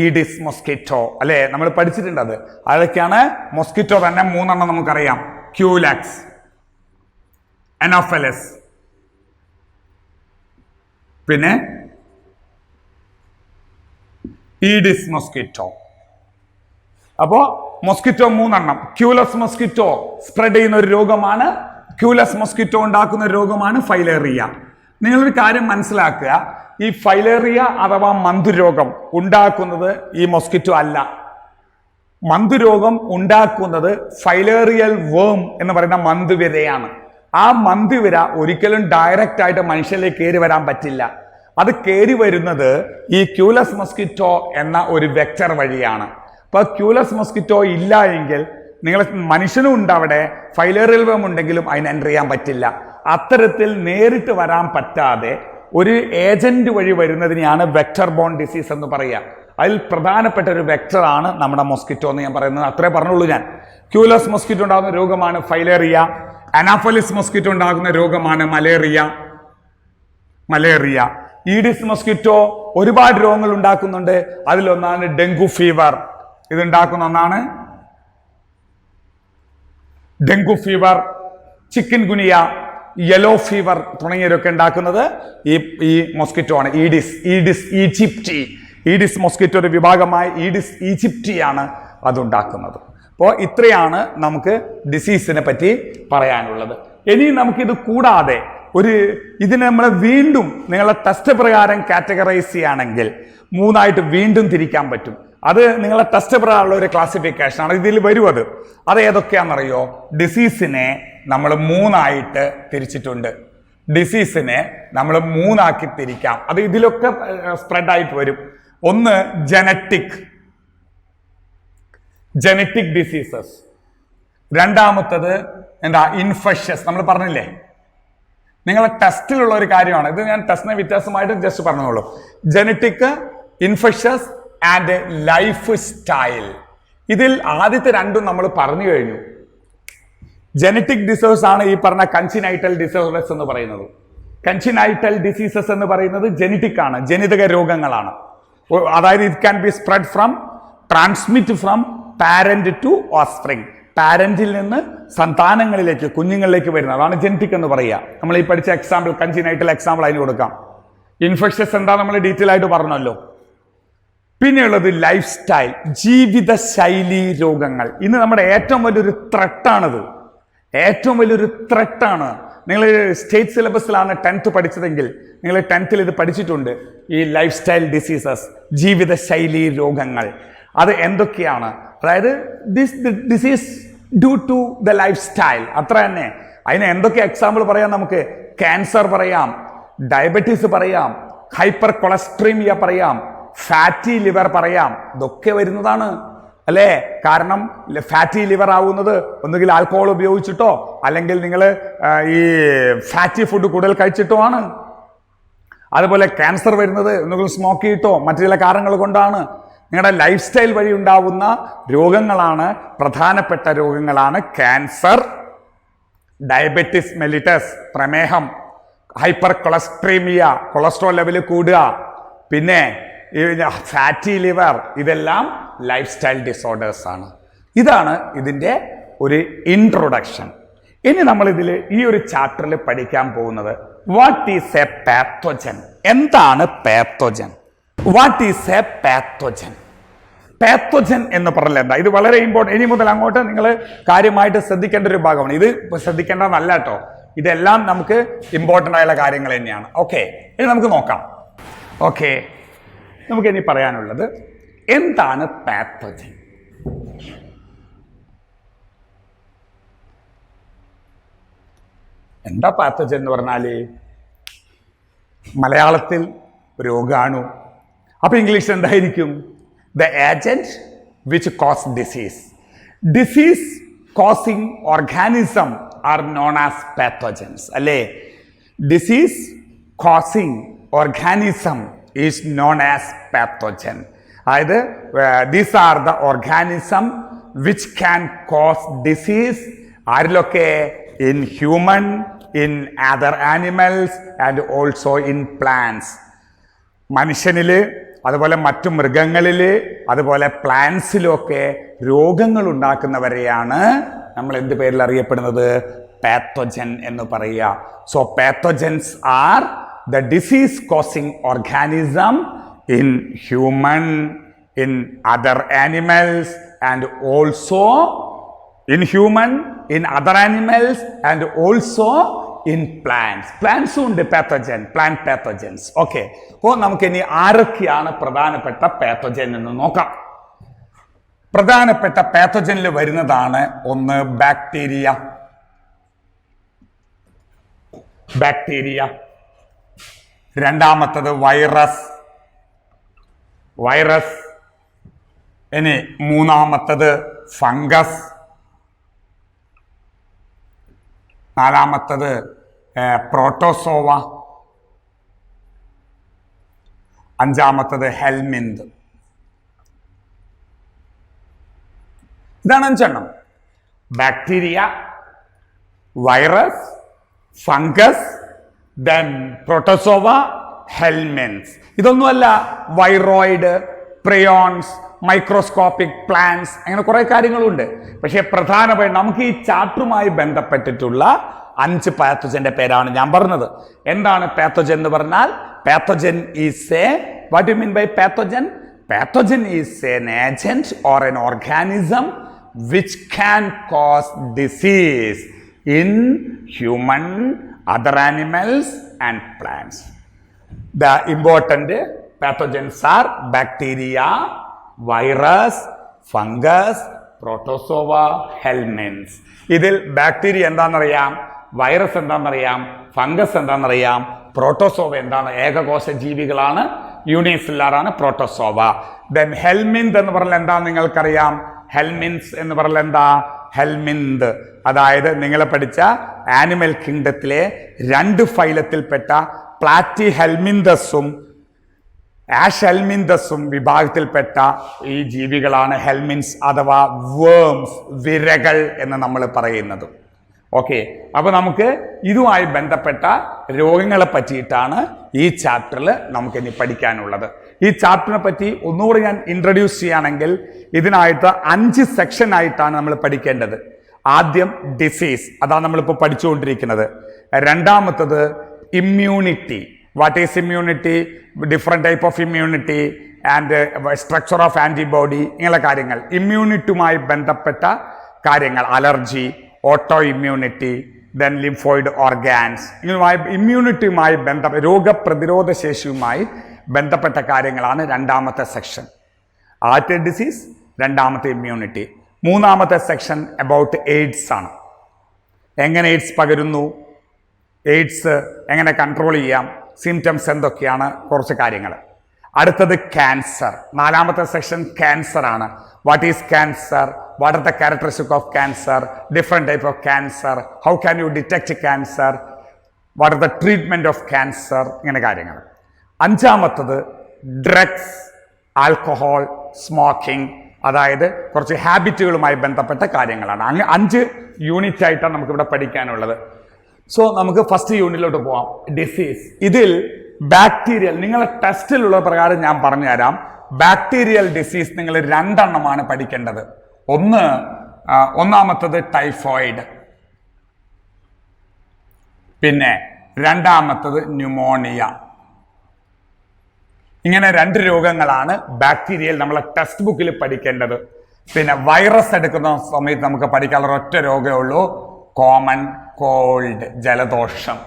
Aedes mosquito, അല്ലെ? നമ്മൾ പഠിച്ചിട്ടുണ്ട് അത്. അതൊക്കെയാണ് മൊസ്കിറ്റോ തന്നെ 3 എണ്ണം നമുക്കറിയാം. ക്യൂലക്സ്, അനോഫിലിസ്, പിന്നെ ഈഡിസ് മൊസ്കിറ്റോ. അപ്പോ മൊസ്കിറ്റോ 3 എണ്ണം. ക്യൂലസ് മൊസ്കിറ്റോ സ്പ്രെഡ് ചെയ്യുന്ന ഒരു രോഗമാണ്, ക്യൂലസ് മൊസ്കിറ്റോ ഉണ്ടാക്കുന്ന രോഗമാണ് ഫൈലേറിയ. നിങ്ങളൊരു കാര്യം മനസ്സിലാക്കുക, ഈ ഫൈലേറിയ അഥവാ മന്തുരോഗം ഉണ്ടാക്കുന്നത് ഈ മൊസ്കിറ്റോ അല്ല. മന്തുരോഗം ഉണ്ടാക്കുന്നത് ഫൈലേറിയൽ വേം എന്ന് പറയുന്ന മന്തുവിരയാണ്. ആ മന്തുവിര ഒരിക്കലും ഡയറക്റ്റ് ആയിട്ട് മനുഷ്യരിലേക്ക് കയറി വരാൻ പറ്റില്ല. അത് കയറി വരുന്നത് ഈ ക്യൂലസ് മൊസ്കിറ്റോ എന്ന ഒരു വെക്ടർ വഴിയാണ്. അപ്പൊ ക്യൂലസ് മൊസ്കിറ്റോ ഇല്ല എങ്കിൽ നിങ്ങൾ മനുഷ്യനും ഉണ്ട് അവിടെ, ഫൈലേറിയൽ വേം ഉണ്ടെങ്കിലും അതിന് എൻ്റർ ചെയ്യാൻ പറ്റില്ല. അത്തരത്തിൽ നേരിട്ട് വരാൻ പറ്റാതെ ഒരു ഏജന്റ് വഴി വരുന്നതിനെയാണ് വെക്ടർ ബോൺ ഡിസീസ് എന്ന് പറയുക. അതിൽ പ്രധാനപ്പെട്ട ഒരു വെക്ടറാണ് നമ്മുടെ മൊസ്കിറ്റോ എന്ന് ഞാൻ പറയുന്നത്. അത്രേ പറഞ്ഞുള്ളൂ ഞാൻ. ക്യൂലസ് മൊസ്കിറ്റോ ഉണ്ടാകുന്ന രോഗമാണ് ഫൈലേറിയ. അനാഫലിസ് മൊസ്കിറ്റോ ഉണ്ടാകുന്ന രോഗമാണ് മലേറിയ. ഈഡിസ് മൊസ്കിറ്റോ ഒരുപാട് രോഗങ്ങൾ ഉണ്ടാക്കുന്നുണ്ട്. അതിലൊന്നാണ് ഡെങ്കു ഫീവർ. ഇതുണ്ടാക്കുന്ന ഒന്നാണ് dengue fever, chikungunya, yellow fever തുടങ്ങിയവരൊക്കെ ഉണ്ടാക്കുന്നത് ഈ മൊസ്കിറ്റോ ആണ്. ഈഡിസ് ഈജിപ്റ്റി, ഈഡിസ് മൊസ്കിറ്റോ ഒരു വിഭാഗമായ ഈഡിസ് ഈജിപ്റ്റി ആണ് അതുണ്ടാക്കുന്നത്. അപ്പോൾ ഇത്രയാണ് നമുക്ക് ഡിസീസിനെ പറ്റി പറയാനുള്ളത്. ഇനി നമുക്കിത് കൂടാതെ ഇതിനെ നമ്മൾ വീണ്ടും നിങ്ങളെ ടെസ്റ്റ് പ്രകാരം കാറ്റഗറൈസ് ചെയ്യുകയാണെങ്കിൽ 3ആയിട്ട് വീണ്ടും തിരിക്കാൻ പറ്റും. അത് നിങ്ങളെ ടെസ്റ്റ് പ്രകാരമുള്ള ഒരു ക്ലാസിഫിക്കേഷൻ ആണ്. ഇതിൽ വരും അത് ഏതൊക്കെയാണെന്നറിയോ? ഡിസീസിനെ നമ്മൾ 3ആയിട്ട് തിരിച്ചിട്ടുണ്ട്. ഡിസീസിനെ നമ്മൾ 3ആക്കി തിരിക്കാം. അത് ഇതിലൊക്കെ സ്പ്രെഡ് ആയിട്ട് വരും. ഒന്ന് ജനറ്റിക്, ജനറ്റിക് ഡിസീസസ്. രണ്ടാമത്തത് എന്താ? ഇൻഫെഷ്യസ്. നമ്മൾ പറഞ്ഞില്ലേ, നിങ്ങളെ ടെസ്റ്റിലുള്ള ഒരു കാര്യമാണ് ഇത്. ഞാൻ ടെസ്റ്റിനെ വ്യത്യാസമായിട്ട് ജസ്റ്റ് പറഞ്ഞോളൂ. Genetic, infectious and life style. ഇതിൽ ആദ്യത്തെ രണ്ടും നമ്മൾ പറഞ്ഞു കഴിഞ്ഞു. ജനറ്റിക് ഡിസോഴ്സ് ആണ് ഈ പറഞ്ഞ കൺസിനൈറ്റൽ ഡിസോർഡേഴ്സ് എന്ന് പറയുന്നത്. കൺസിനൈറ്റൽ ഡിസീസസ് എന്ന് പറയുന്നത് ജനറ്റിക് ആണ്, ജനിതക രോഗങ്ങളാണ്. അതായത് it can be spread from, transmit from parent to offspring. പാരന്റിൽ നിന്ന് സന്താനങ്ങളിലേക്ക്, കുഞ്ഞുങ്ങളിലേക്ക് വരുന്നത് അതാണ് ജനറ്റിക് എന്ന് പറയുക. നമ്മൾ ഈ പഠിച്ച എക്സാമ്പിൾ, കൺസിനൈറ്റൽ എക്സാമ്പിൾ അതിന് കൊടുക്കാം. ഇൻഫെക്ഷസ് എന്താ നമ്മൾ ഡീറ്റെയിൽ ആയിട്ട് പറഞ്ഞല്ലോ. പിന്നെയുള്ളത് ലൈഫ് സ്റ്റൈൽ, ജീവിതശൈലി രോഗങ്ങൾ. ഇന്ന് നമ്മുടെ ഏറ്റവും വലിയൊരു ത്രെട്ടാണിത്. ഏറ്റവും വലിയൊരു ത്രെട്ടാണ്. നിങ്ങൾ സ്റ്റേറ്റ് സിലബസിലാണ് 10th പഠിച്ചതെങ്കിൽ നിങ്ങൾ 10th ഇത് പഠിച്ചിട്ടുണ്ട്. ഈ ലൈഫ് സ്റ്റൈൽ ഡിസീസസ്, ജീവിതശൈലി രോഗങ്ങൾ. അത് എന്തൊക്കെയാണ്? അതായത് disease due to the life style, അത്ര തന്നെ. അതിന് എന്തൊക്കെ എക്സാമ്പിൾ പറയാം നമുക്ക്? ക്യാൻസർ പറയാം, ഡയബറ്റീസ് പറയാം, ഹൈപ്പർ കൊളസ്ട്രീമിയ പറയാം, ഫാറ്റി ലിവർ പറയാം. ഇതൊക്കെ വരുന്നതാണ് അല്ലേ? കാരണം ഫാറ്റി ലിവർ ആവുന്നത് ഒന്നുകിൽ ആൽക്കഹോൾ ഉപയോഗിച്ചിട്ടോ അല്ലെങ്കിൽ നിങ്ങൾ ഈ ഫാറ്റി ഫുഡ് കൂടുതൽ കഴിച്ചിട്ടോ ആണ്. അതുപോലെ ക്യാൻസർ വരുന്നത് ഒന്നുകിൽ സ്മോക്ക് ചെയ്തിട്ടോ മറ്റു ചില കാരണങ്ങൾ കൊണ്ടാണ്. നിങ്ങളുടെ ലൈഫ് സ്റ്റൈൽ വഴി ഉണ്ടാവുന്ന രോഗങ്ങളാണ്, പ്രധാനപ്പെട്ട രോഗങ്ങളാണ് ക്യാൻസർ, ഡയബറ്റിസ് മെലിറ്റസ്, പ്രമേഹം, ഹൈപ്പർ കൊളസ്ട്രീമിയ, കൊളസ്ട്രോൾ ലെവൽ കൂടുക, പിന്നെ ഫാറ്റി ലിവർ. ഇതെല്ലാം ലൈഫ് സ്റ്റൈൽ ഡിസോർഡേഴ്സ് ആണ്. ഇതാണ് ഇതിൻ്റെ ഒരു ഇൻട്രൊഡക്ഷൻ. ഇനി നമ്മൾ ഇതിൽ ഈ ഒരു ചാപ്റ്ററിൽ പഠിക്കാൻ പോകുന്നത് വാട്ട് ഈസ് എ പാത്തോജൻ. എന്താണ് pathogen? What is A pathogen? Pathogen എന്ന് പറഞ്ഞാൽ എന്താ? ഇത് വളരെ ഇമ്പോർട്ടൻ്റ്. ഇനി മുതൽ അങ്ങോട്ട് നിങ്ങൾ കാര്യമായിട്ട് ശ്രദ്ധിക്കേണ്ട ഒരു ഭാഗമാണ്. ഇത് ശ്രദ്ധിക്കേണ്ടതല്ല കേട്ടോ, ഇതെല്ലാം നമുക്ക് ഇമ്പോർട്ടൻ്റ് ആയുള്ള കാര്യങ്ങൾ തന്നെയാണ്. ഓക്കെ, ഇനി നമുക്ക് നോക്കാം. ഓക്കെ, നമുക്ക് ഇനി പറയാനുള്ളത് എന്താണ് പാത്തോജൻ? എന്താ പാത്തോജൻ എന്ന് പറഞ്ഞാൽ? മലയാളത്തിൽ രോഗാണു, അപ്പൊ ഇംഗ്ലീഷിൽ എന്തായിരിക്കും? The agent which cause disease. Disease causing organism are known as pathogens അല്ലേ? Disease causing organism is known as pathogen. അതായത് these are the organism which can cause disease. ആരിലൊക്കെ? In human, in other animals and also in plants. മനുഷ്യനിൽ, അതുപോലെ മറ്റു മൃഗങ്ങളിൽ, അതുപോലെ പ്ലാന്റ്സിലൊക്കെ രോഗങ്ങൾ ഉണ്ടാക്കുന്നവരെയാണ് നമ്മൾ എന്ത് പേരിൽ അറിയപ്പെടുന്നത്? പാത്തോജൻ എന്ന് പറയുക. So pathogens are the disease causing organism in human, in other animals and also in human, in other animals and also in plants. Plants ഉണ്ട് pathogen, plant pathogens. Okay, അപ്പോൾ നമുക്ക് ഇനി ആരൊക്കെയാണ് പ്രധാനപ്പെട്ട പാത്തോജൻ എന്ന് നോക്കാം. പ്രധാനപ്പെട്ട പാത്തോജനിൽ വരുന്നതാണ് ഒന്ന് ബാക്ടീരിയ. ബാക്ടീരിയ. രണ്ടാമത്തത് വൈറസ്. വൈറസ്. ഇനി മൂന്നാമത്തത് ഫംഗസ്. നാലാമത്തത് പ്രോട്ടോസോവ. അഞ്ചാമത്തത് ഹെൽമിന്ത്. ഇതാണ് അഞ്ചെണ്ണം. Bacteria, virus, fungus, then protozoa, helminths. ഇതൊന്നുമല്ല വൈറോയിഡ്, പ്രയോൺസ്, മൈക്രോസ്കോപ്പിക് പ്ലാന്റ്സ്, അങ്ങനെ കുറെ കാര്യങ്ങളുണ്ട്. പക്ഷേ പ്രധാനമായി നമുക്ക് ഈ ചാപ്റ്ററുമായി ബന്ധപ്പെട്ടിട്ടുള്ള 5 പാത്തോജന്റെ പേരാണ് ഞാൻ പറഞ്ഞത്. എന്താണ് പാത്തോജൻ എന്ന് പറഞ്ഞാൽ? Pathogen is a, what you mean by pathogen? Pathogen is an agent or an organism which can cause disease in human, other animals and plants. The important pathogens are bacteria, virus, fungus, protozoa, helminths. ഇതിൽ bacteria എന്താണെന്നറിയാം, virus എന്താണെന്നറിയാം, fungus എന്താണെന്നറിയാം, protozoa എന്താണ്? ഏകകോശ ജീവികളാണ്, unicellular ആണ് protozoa. Then helminth എന്ന് പറഞ്ഞാൽ എന്താണെന്ന് നിങ്ങൾക്കറിയാം. ഹെൽമിൻസ് എന്ന് പറഞ്ഞാൽ എന്താ? ഹെൽമിന്ത്. അതായത് നിങ്ങൾ പഠിച്ച ആനിമൽ കിങ്ഡത്തിലെ 2 ഫൈലത്തിൽപ്പെട്ട പ്ലാറ്റി ഹെൽമിന്തസും ആഷ് ഹെൽമിന്തസും വിഭാഗത്തിൽപ്പെട്ട ഈ ജീവികളാണ് ഹെൽമിൻസ് അഥവാ വേംസ്, വിരകൾ എന്ന് നമ്മൾ പറയുന്നത്. ഓക്കെ, അപ്പൊ നമുക്ക് ഇതുമായി ബന്ധപ്പെട്ട രോഗങ്ങളെ പറ്റിയിട്ടാണ് ഈ ചാപ്റ്ററിൽ നമുക്ക് ഇനി പഠിക്കാനുള്ളത്. ഈ ചാപ്റ്ററിനെ പറ്റി ഒന്നുകൂടി ഞാൻ ഇൻട്രൊഡ്യൂസ് ചെയ്യുകയാണെങ്കിൽ ഇതിനായിട്ട് 5 സെക്ഷൻ ആയിട്ടാണ് നമ്മൾ പഠിക്കേണ്ടത്. ആദ്യം ഡിസീസ്, അതാണ് നമ്മളിപ്പോൾ പഠിച്ചുകൊണ്ടിരിക്കുന്നത്. രണ്ടാമത്തത് immunity. What is immunity? Different type of immunity and structure of antibody, ഇങ്ങനെയുള്ള കാര്യങ്ങൾ. ഇമ്മ്യൂണിറ്റിയുമായി ബന്ധപ്പെട്ട കാര്യങ്ങൾ, allergy, autoimmunity, then lymphoid organs, ഇങ്ങനെയുമായി ഇമ്മ്യൂണിറ്റിയുമായി രോഗപ്രതിരോധ ശേഷിയുമായി ബന്ധപ്പെട്ട കാര്യങ്ങളാണ് രണ്ടാമത്തെ സെക്ഷൻ. ആദ്യത്തെ ഡിസീസ്, രണ്ടാമത്തെ ഇമ്മ്യൂണിറ്റി. മൂന്നാമത്തെ സെക്ഷൻ അബൌട്ട് എയ്ഡ്സ് ആണ്. എങ്ങനെ എയ്ഡ്സ് പകരുന്നു, എയ്ഡ്സ് എങ്ങനെ കൺട്രോൾ ചെയ്യാം, സിംറ്റംസ് എന്തൊക്കെയാണ്, കുറച്ച് കാര്യങ്ങൾ. അടുത്തത് ക്യാൻസർ. നാലാമത്തെ സെക്ഷൻ ക്യാൻസർ ആണ്. What is cancer, what are the characteristic of cancer, different type of cancer, how can you detect cancer, what are the treatment of cancer, ഇങ്ങനെ കാര്യങ്ങൾ. അഞ്ചാമത്തത് ഡ്രഗ്സ്, ആൽക്കഹോൾ, സ്മോക്കിംഗ്, അതായത് കുറച്ച് ഹാബിറ്റുകളുമായി ബന്ധപ്പെട്ട കാര്യങ്ങളാണ്. 5 യൂണിറ്റ് ആയിട്ടാണ് നമുക്കിവിടെ പഠിക്കാനുള്ളത്. സോ നമുക്ക് ഫസ്റ്റ് യൂണിറ്റിലോട്ട് പോവാം. ഡിസീസ്. ഇതിൽ ബാക്ടീരിയൽ, നിങ്ങളെ ടെസ്റ്റിലുള്ള പ്രകാരം ഞാൻ പറഞ്ഞുതരാം. ബാക്ടീരിയൽ ഡിസീസ് നിങ്ങൾ 2 എണ്ണമാണ് പഠിക്കേണ്ടത്. ഒന്നാമത്തത് ടൈഫോയിഡ്, പിന്നെ രണ്ടാമത്തത് ന്യൂമോണിയ. ഇങ്ങനെ 2 രോഗങ്ങളാണ് ബാക്ടീരിയൽ നമ്മളെ ടെക്സ്റ്റ് ബുക്കിൽ പഠിക്കേണ്ടത്. പിന്നെ വൈറസ് എടുക്കുന്ന സമയത്ത് നമുക്ക് പഠിക്കാനുള്ള ഒറ്റ രോഗമേ ഉള്ളൂ, കോമൺ കോൾഡ്, ജലദോഷം.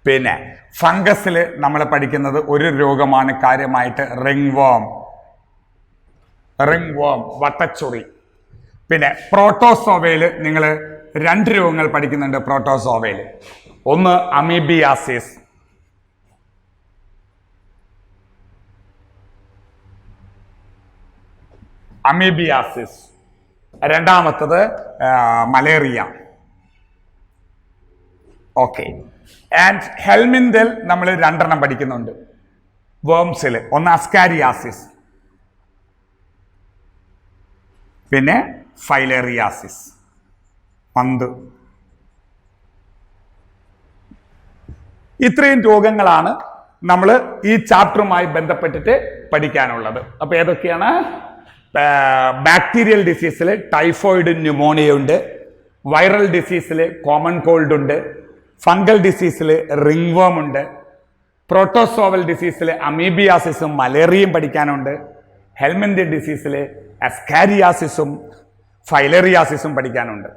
പിന്നെ ഫംഗസിൽ നമ്മൾ പഠിക്കുന്നത് ഒരു രോഗമാണ് കാര്യമായിട്ട്, റിംഗ്വേം, വട്ടച്ചൊറി. പിന്നെ പ്രോട്ടോസോവയിൽ നിങ്ങൾ 2 രോഗങ്ങൾ പഠിക്കുന്നുണ്ട്. പ്രോട്ടോസോവയിൽ ഒന്ന് അമീബിയാസിസ്, രണ്ടാമത്തത് മലേറിയ. ഓക്കെ, ആൻഡ് ഹെൽമിന്തൽ നമ്മൾ 2 എണ്ണം പഠിക്കുന്നുണ്ട് വേംസിൽ. ഒന്ന് അസ്കാരിയാസിസ്, പിന്നെ ഫൈലേറിയാസിസ്, മന്ത്. ഇത്രയും രോഗങ്ങളാണ് നമ്മൾ ഈ ചാപ്റ്ററുമായി ബന്ധപ്പെട്ടിട്ട് പഠിക്കാനുള്ളത്. അപ്പൊ ഏതൊക്കെയാണ്? ബാക്ടീരിയൽ ഡിസീസിൽ ടൈഫോയിഡ്, ന്യൂമോണിയ ഉണ്ട്. വൈറൽ ഡിസീസിൽ കോമൺ കോൾഡ് ഉണ്ട്. ഫംഗൽ ഡിസീസിൽ റിംഗ്വേം ഉണ്ട്. പ്രോട്ടോസോവൽ ഡിസീസിൽ അമീബിയാസിസും മലേറിയയും പഠിക്കാനുണ്ട്. ഹെൽമിന്ത് ഡിസീസിൽ അസ്കാരിയാസിസും ഫൈലേറിയാസിസും പഠിക്കാനുണ്ട്.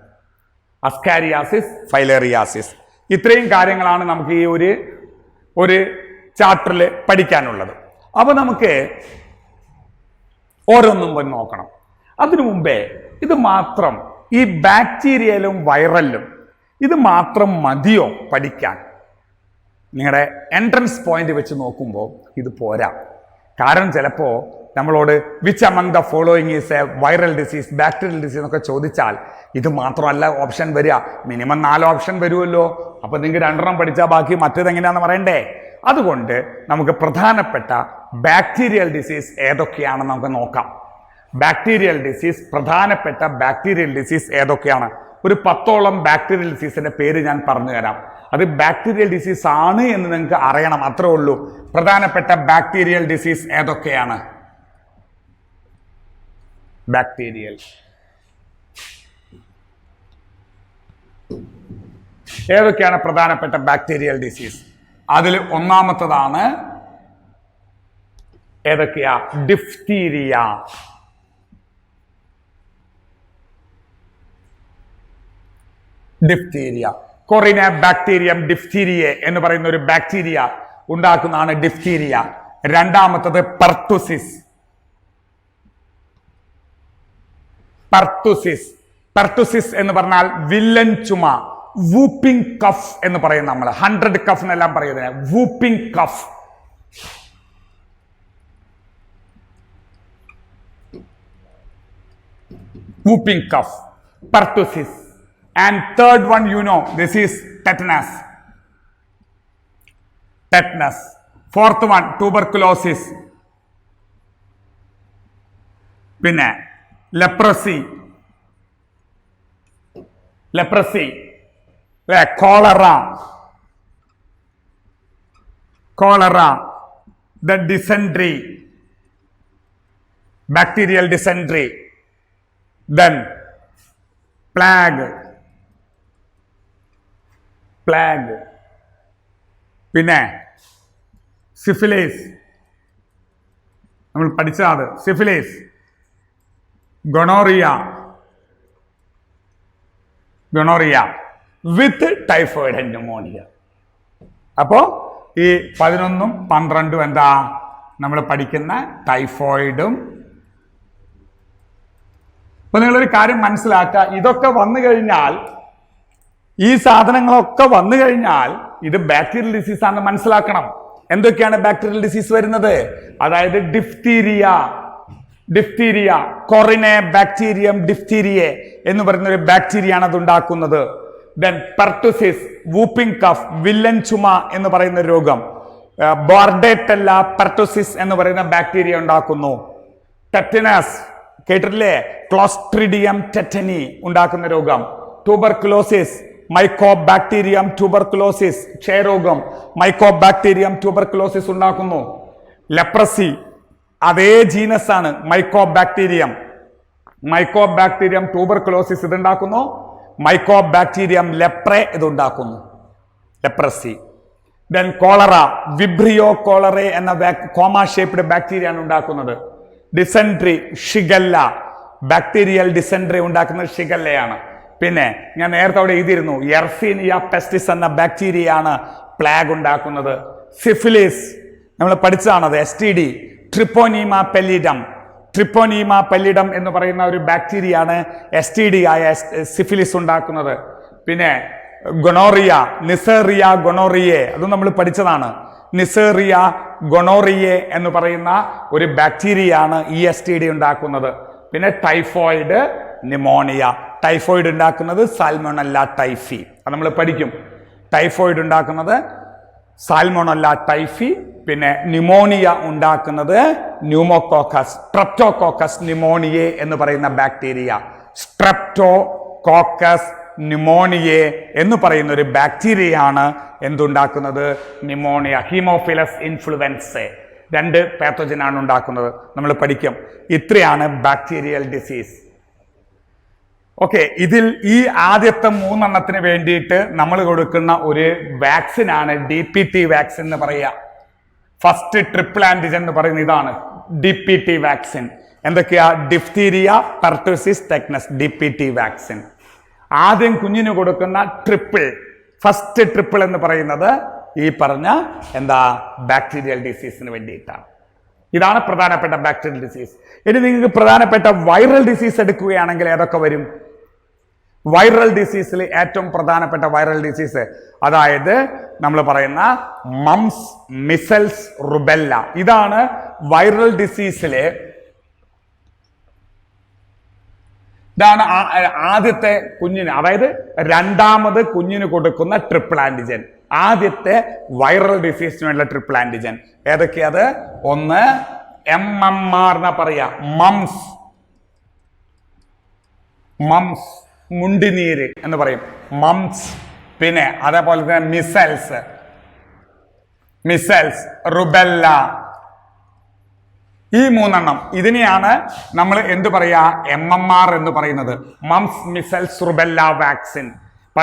അസ്കാരിയാസിസ്, ഫൈലേറിയാസിസ്, ഇത്രയും കാര്യങ്ങളാണ് നമുക്ക് ഈ ഒരു ചാപ്റ്ററിൽ പഠിക്കാനുള്ളത്. അപ്പൊ നമുക്ക് ഓരോന്നും പോയി നോക്കണം. അതിനു മുമ്പേ ഇത് മാത്രം, ഈ ബാക്ടീരിയയിലും വൈറലിലും ഇത് മാത്രം മതിയോ പഠിക്കാൻ? നിങ്ങളുടെ എൻട്രൻസ് പോയിന്റ് വെച്ച് നോക്കുമ്പോൾ ഇത് പോരാ. കാരണം ചിലപ്പോൾ നമ്മളോട് which among the following is A viral disease, bacterial disease എന്നൊക്കെ ചോദിച്ചാൽ ഇത് മാത്രമല്ല ഓപ്ഷൻ വരിക, മിനിമം 4 ഓപ്ഷൻ വരുമല്ലോ. അപ്പോൾ നിങ്ങൾക്ക് 2 എണ്ണം പഠിച്ചാൽ ബാക്കി മറ്റേത് എങ്ങനെയാണെന്ന് പറയണ്ടേ? അതുകൊണ്ട് നമുക്ക് പ്രധാനപ്പെട്ട ബാക്ടീരിയൽ ഡിസീസ് ഏതൊക്കെയാണെന്ന് നമുക്ക് നോക്കാം. ബാക്ടീരിയൽ ഡിസീസ്, പ്രധാനപ്പെട്ട ബാക്ടീരിയൽ ഡിസീസ് ഏതൊക്കെയാണ്? ഒരു 10ഓളം ബാക്ടീരിയൽ ഡിസീസിന്റെ പേര് ഞാൻ പറഞ്ഞു തരാം. അത് ബാക്ടീരിയൽ ഡിസീസ് ആണ് എന്ന് നിങ്ങൾക്ക് അറിയണം, അത്രേ ഉള്ളൂ. പ്രധാനപ്പെട്ട ബാക്ടീരിയൽ ഡിസീസ് ഏതൊക്കെയാണ്? ബാക്ടീരിയൽ ഏതൊക്കെയാണ് പ്രധാനപ്പെട്ട ബാക്ടീരിയൽ ഡിസീസ്? അതിൽ ഒന്നാമത്തതാണ് ഏതൊക്കെയാ? ഡിഫ്തീരിയ. കൊറിന ബാക്ടീരിയം ഡിഫ്തീരിയ എന്ന് പറയുന്ന ഒരു ബാക്ടീരിയ ഉണ്ടാക്കുന്നതാണ് ഡിഫ്തീരിയ. രണ്ടാമത്തത് പെർട്ടുസിസ്. പെർട്ടുസിസ് എന്ന് പറഞ്ഞാൽ വില്ലൻ ചുമ, വൂപ്പിംഗ് കഫ് എന്ന് പറയും. നമ്മൾ 100 കഫ് എന്നെല്ലാം പറയുന്നത് whooping cough. whooping cough, pertussis. And third one, you know, this is tetanus. Tetanus. Fourth one, tuberculosis. പിന്നെ leprosy. Leprosy. Cholera. Cholera. The dysentery. Bacterial dysentery. Then plague. Plague. പിന്നെ syphilis. നമ്മൾ പഠിച്ചത് syphilis, gonorrhoea, gonorrhoea with typhoid and pneumonia. അപ്പോൾ ഈ 11ഉം 12ഉം എന്താ നമ്മൾ പഠിക്കുന്ന ടൈഫോയിഡും. അപ്പൊ നിങ്ങളൊരു കാര്യം മനസ്സിലാക്കുക, ഇതൊക്കെ വന്നു കഴിഞ്ഞാൽ, ഈ സാധനങ്ങളൊക്കെ വന്നു കഴിഞ്ഞാൽ ഇത് ബാക്ടീരിയൽ ഡിസീസ് ആണെന്ന് മനസ്സിലാക്കണം. എന്തൊക്കെയാണ് ബാക്ടീരിയൽ ഡിസീസ് വരുന്നത്? അതായത് diphtheria, diphtheria, Corynebacterium diphtheriae എന്ന് പറയുന്ന ഒരു ബാക്ടീരിയ ആണ് അത് ഉണ്ടാക്കുന്നത്. ദെൻ പെർട്ടുസിസ്, വൂപ്പിംഗ് കഫ്, വില്ലൻ ചുമ എന്ന് പറയുന്ന രോഗം. ബോർഡേറ്റല്ല പെർട്ടുസിസ് എന്ന് പറയുന്ന ബാക്ടീരിയ ഉണ്ടാക്കുന്നു. ടെറ്റനസ് കേട്ടിട്ടില്ലേ? ക്ലോസ്ട്രിഡിയം ടെറ്റനി ഉണ്ടാക്കുന്ന രോഗം. ട്യൂബർകുലോസിസ്, മൈക്കോബാക്ടീരിയം ട്യൂബർകുലോസിസ്, ക്ഷയരോഗം, മൈക്കോബാക്ടീരിയം ട്യൂബർകുലോസിസ് ഉണ്ടാക്കുന്നു. ലെപ്രസി, അതേ ജീനസ് ആണ് മൈക്കോബാക്ടീരിയം. മൈക്കോബാക്ടീരിയം ട്യൂബർകുലോസിസ് ഇതുണ്ടാക്കുന്നു. മൈക്കോബാക്ടീരിയം ലെപ്രെ ഇതുണ്ടാക്കുന്നു, leprosy. Then cholera, Vibrio cholerae എന്ന കോമ ഷേപ്ഡ് ബാക്ടീരിയ ആണ് ഉണ്ടാക്കുന്നത്. ഡിസെൻട്രി, ഷിഗല്ല, ബാക്ടീരിയൽ ഡിസെൻട്രി ഉണ്ടാക്കുന്നത് ഷിഗല്ലയാണ്. പിന്നെ ഞാൻ നേരത്തെ അവിടെ എഴുതിയിരുന്നു, യെർസീനിയ പെസ്റ്റിസ് എന്ന ബാക്ടീരിയ ആണ് പ്ലാഗ് ഉണ്ടാക്കുന്നത്. സിഫിലിസ് നമ്മൾ പഠിച്ചതാണത്, STD. ട്രിപ്പോനീമ പെല്ലിഡം, ട്രിപ്പോനീമ പെല്ലിഡം എന്ന് പറയുന്ന ഒരു ബാക്ടീരിയ ആണ് STD ആയ സിഫിലിസ് ഉണ്ടാക്കുന്നത്. പിന്നെ ഗൊണോറിയ, നിസേറിയ ഗൊണോറിയെ, അതും നമ്മൾ പഠിച്ചതാണ്. നിസേറിയ ഗൊണോറിയെ എന്ന് പറയുന്ന ഒരു ബാക്ടീരിയ ആണ് ഈ STD ഉണ്ടാക്കുന്നത്. പിന്നെ ടൈഫോയിഡ്, ന്യൂമോണിയ. ടൈഫോയിഡ് ഉണ്ടാക്കുന്നത് സാൽമോണല്ല ടൈഫി, അത് നമ്മൾ പഠിക്കും. ടൈഫോയിഡ് ഉണ്ടാക്കുന്നത് സാൽമോണല്ല ടൈഫി. പിന്നെ ന്യൂമോണിയ ഉണ്ടാക്കുന്നത് ന്യൂമോകോക്കസ്, സ്ട്രെപ്റ്റോകോക്കസ് ന്യൂമോണിയെ എന്ന് പറയുന്ന ബാക്ടീരിയ. സ്ട്രെപ്റ്റോകോക്കസ് ന്യൂമോണിയെ എന്ന് പറയുന്ന ഒരു ബാക്ടീരിയ ആണ് എന്തുണ്ടാക്കുന്നത്? ന്യൂമോണിയ. ഹീമോഫിലസ് ഇൻഫ്ലുവൻസെ, 2 പാത്തോജൻ ആണ് ഉണ്ടാക്കുന്നത്, നമ്മൾ പഠിക്കും. ഇത്രയാണ് ബാക്ടീരിയൽ ഡിസീസ്. ഓക്കെ, ഇതിൽ ഈ ആദ്യത്തെ 3 എണ്ണത്തിന് വേണ്ടിയിട്ട് നമ്മൾ കൊടുക്കുന്ന ഒരു വാക്സിൻ ആണ് DPT വാക്സിൻ എന്ന് പറയുക. ഫസ്റ്റ് ട്രിപ്പിൾ ആന്റിജൻ എന്ന് പറയുന്ന ഇതാണ് DPT വാക്സിൻ. എന്തൊക്കെയാ? Diphtheria, pertussis, tetanus. DPT vaccine ആദ്യം കുഞ്ഞിന് കൊടുക്കുന്ന ട്രിപ്പിൾ, ഫസ്റ്റ് ട്രിപ്പിൾ എന്ന് പറയുന്നത് ഈ പറഞ്ഞ എന്താ ബാക്ടീരിയൽ ഡിസീസിന് വേണ്ടിയിട്ടാണ്. ഇതാണ് പ്രധാനപ്പെട്ട ബാക്ടീരിയൽ ഡിസീസ്. ഇനി നിങ്ങൾക്ക് പ്രധാനപ്പെട്ട വൈറൽ ഡിസീസ് എടുക്കുകയാണെങ്കിൽ ഏതൊക്കെ വരും? വൈറൽ ഡിസീസിൽ ഏറ്റവും പ്രധാനപ്പെട്ട വൈറൽ ഡിസീസ്, അതായത് നമ്മൾ പറയുന്ന മംസ്, മിസൽസ്, റുബെല്ല. ഇതാണ് വൈറൽ ഡിസീസിലെ, ഇതാണ് ആദ്യത്തെ കുഞ്ഞിന്, അതായത് രണ്ടാമത് കുഞ്ഞിന് കൊടുക്കുന്ന ട്രിപ്പിൾ ആന്റിജൻ. ആദ്യത്തെ വൈറൽ ഡിസീസിന് വേണ്ട ട്രിപ്പിൾ ആന്റിജൻ ഏതൊക്കെയത്? ഒന്ന് MMR എന്നാ പറയാ, മംസ്, മംസ് മുണ്ടിനീര് എന്ന് പറയും, മംസ്. പിന്നെ അതേപോലെ തന്നെ മിസൽസ്, മിസൽസ്, റുബെല്ല. ഈ 3 എണ്ണം, ഇതിനെയാണ് നമ്മൾ എന്ത് പറയാ? MMR എന്ന് പറയുന്നത്, മംസ്, മിസൽസ്, റുബെല്ല വാക്സിൻ.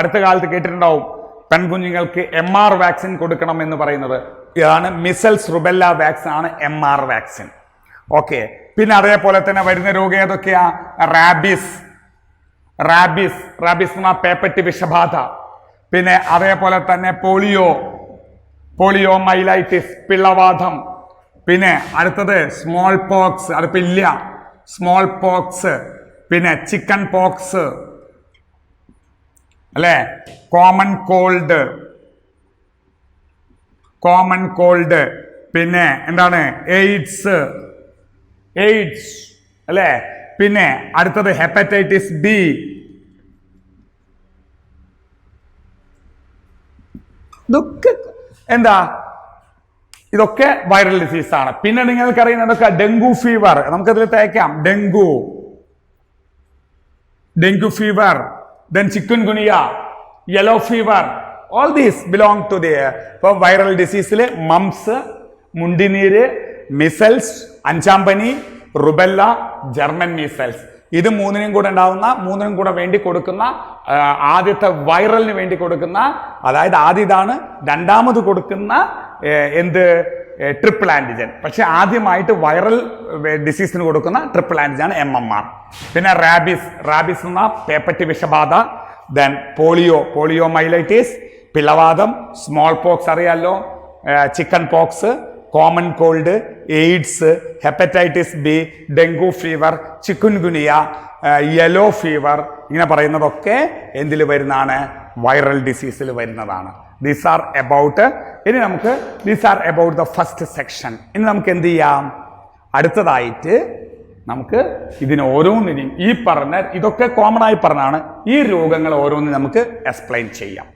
അടുത്ത കാലത്ത് കേട്ടിട്ടുണ്ടാവും പെൺകുഞ്ഞുങ്ങൾക്ക് MR വാക്സിൻ കൊടുക്കണം എന്ന് പറയുന്നത്. ഇതാണ് മിസൽസ്, റുബെല്ല വാക്സിൻ ആണ് MR വാക്സിൻ. ഓക്കെ, പിന്നെ അതേപോലെ തന്നെ വരുന്ന രോഗം ഏതൊക്കെയാ? റാബിസ്, റാബിസ്, റാബിസ് എന്ന പേപ്പറ്റി വിഷബാധ. പിന്നെ അതേപോലെ തന്നെ പോളിയോ, പോളിയോ മൈലൈറ്റിസ്, പിള്ളവാതം. പിന്നെ അടുത്തത് സ്മോൾ പോക്സ്, അതിപ്പോ ഇല്ല, സ്മോൾ പോക്സ്. പിന്നെ ചിക്കൻ പോക്സ് അല്ലെ, കോമൺ കോൾഡ്, കോമൺ കോൾഡ്. പിന്നെ എന്താണ്? എയ്ഡ്സ്, എയ്ഡ്സ് അല്ലെ, പിന്നെ അടുത്തത് ഹെപ്പറ്റൈറ്റിസ് ബി. ഇതൊക്കെ എന്താ, ഇതൊക്കെ വൈറൽ ഡിസീസ് ആണ്. പിന്നെ നിങ്ങൾക്കറിയുന്നതൊക്കെ ഡെങ്കു ഫീവർ, നമുക്കതിൽ തേക്കാം. Dengue fever, then chikungunya, yellow fever, all these belong to the viral disease. Mumps, മുണ്ടിനീര്, മിസൽസ്, അഞ്ചാമ്പനി, റുബെല്ല, ജർമ്മൻ മീസൽസ്, ഇത് മൂന്നിനും കൂടെ വേണ്ടി കൊടുക്കുന്ന ആദ്യത്തെ വൈറലിന് വേണ്ടി കൊടുക്കുന്ന, അതായത് ആദ്യതാണ്, രണ്ടാമത് കൊടുക്കുന്ന ട്രിപ്പിൾ ആന്റിജൻ. പക്ഷെ ആദ്യമായിട്ട് വൈറൽ ഡിസീസിന് കൊടുക്കുന്ന ട്രിപ്പിൾ ആന്റിജൻ MMR. പിന്നെ റാബിസ് എന്ന പേപ്പറ്റി വിഷബാധ, ദെൻ പോളിയോമൈലൈറ്റിസ്, പിളവാദം, സ്മോൾ പോക്സ് അറിയാലോ, chicken pox, common cold, AIDS, hepatitis B, dengue fever, chikungunya, yellow fever, ഇങ്ങനെ പറയുന്നതൊക്കെ എന്തിൽ വരുന്നതാണ്? വൈറൽ ഡിസീസിൽ വരുന്നതാണ്. These are about the first section. ഇനി നമുക്ക് എന്ത് ചെയ്യാം? അടുത്തതായിട്ട് നമുക്ക് ഇതിന് ഓരോന്നിനെയും ഈ പറഞ്ഞ, ഇതൊക്കെ കോമൺ ആയി പറഞ്ഞാണ്, ഈ രോഗങ്ങൾ ഓരോന്നിനും നമുക്ക് എക്സ്പ്ലെയിൻ ചെയ്യാം.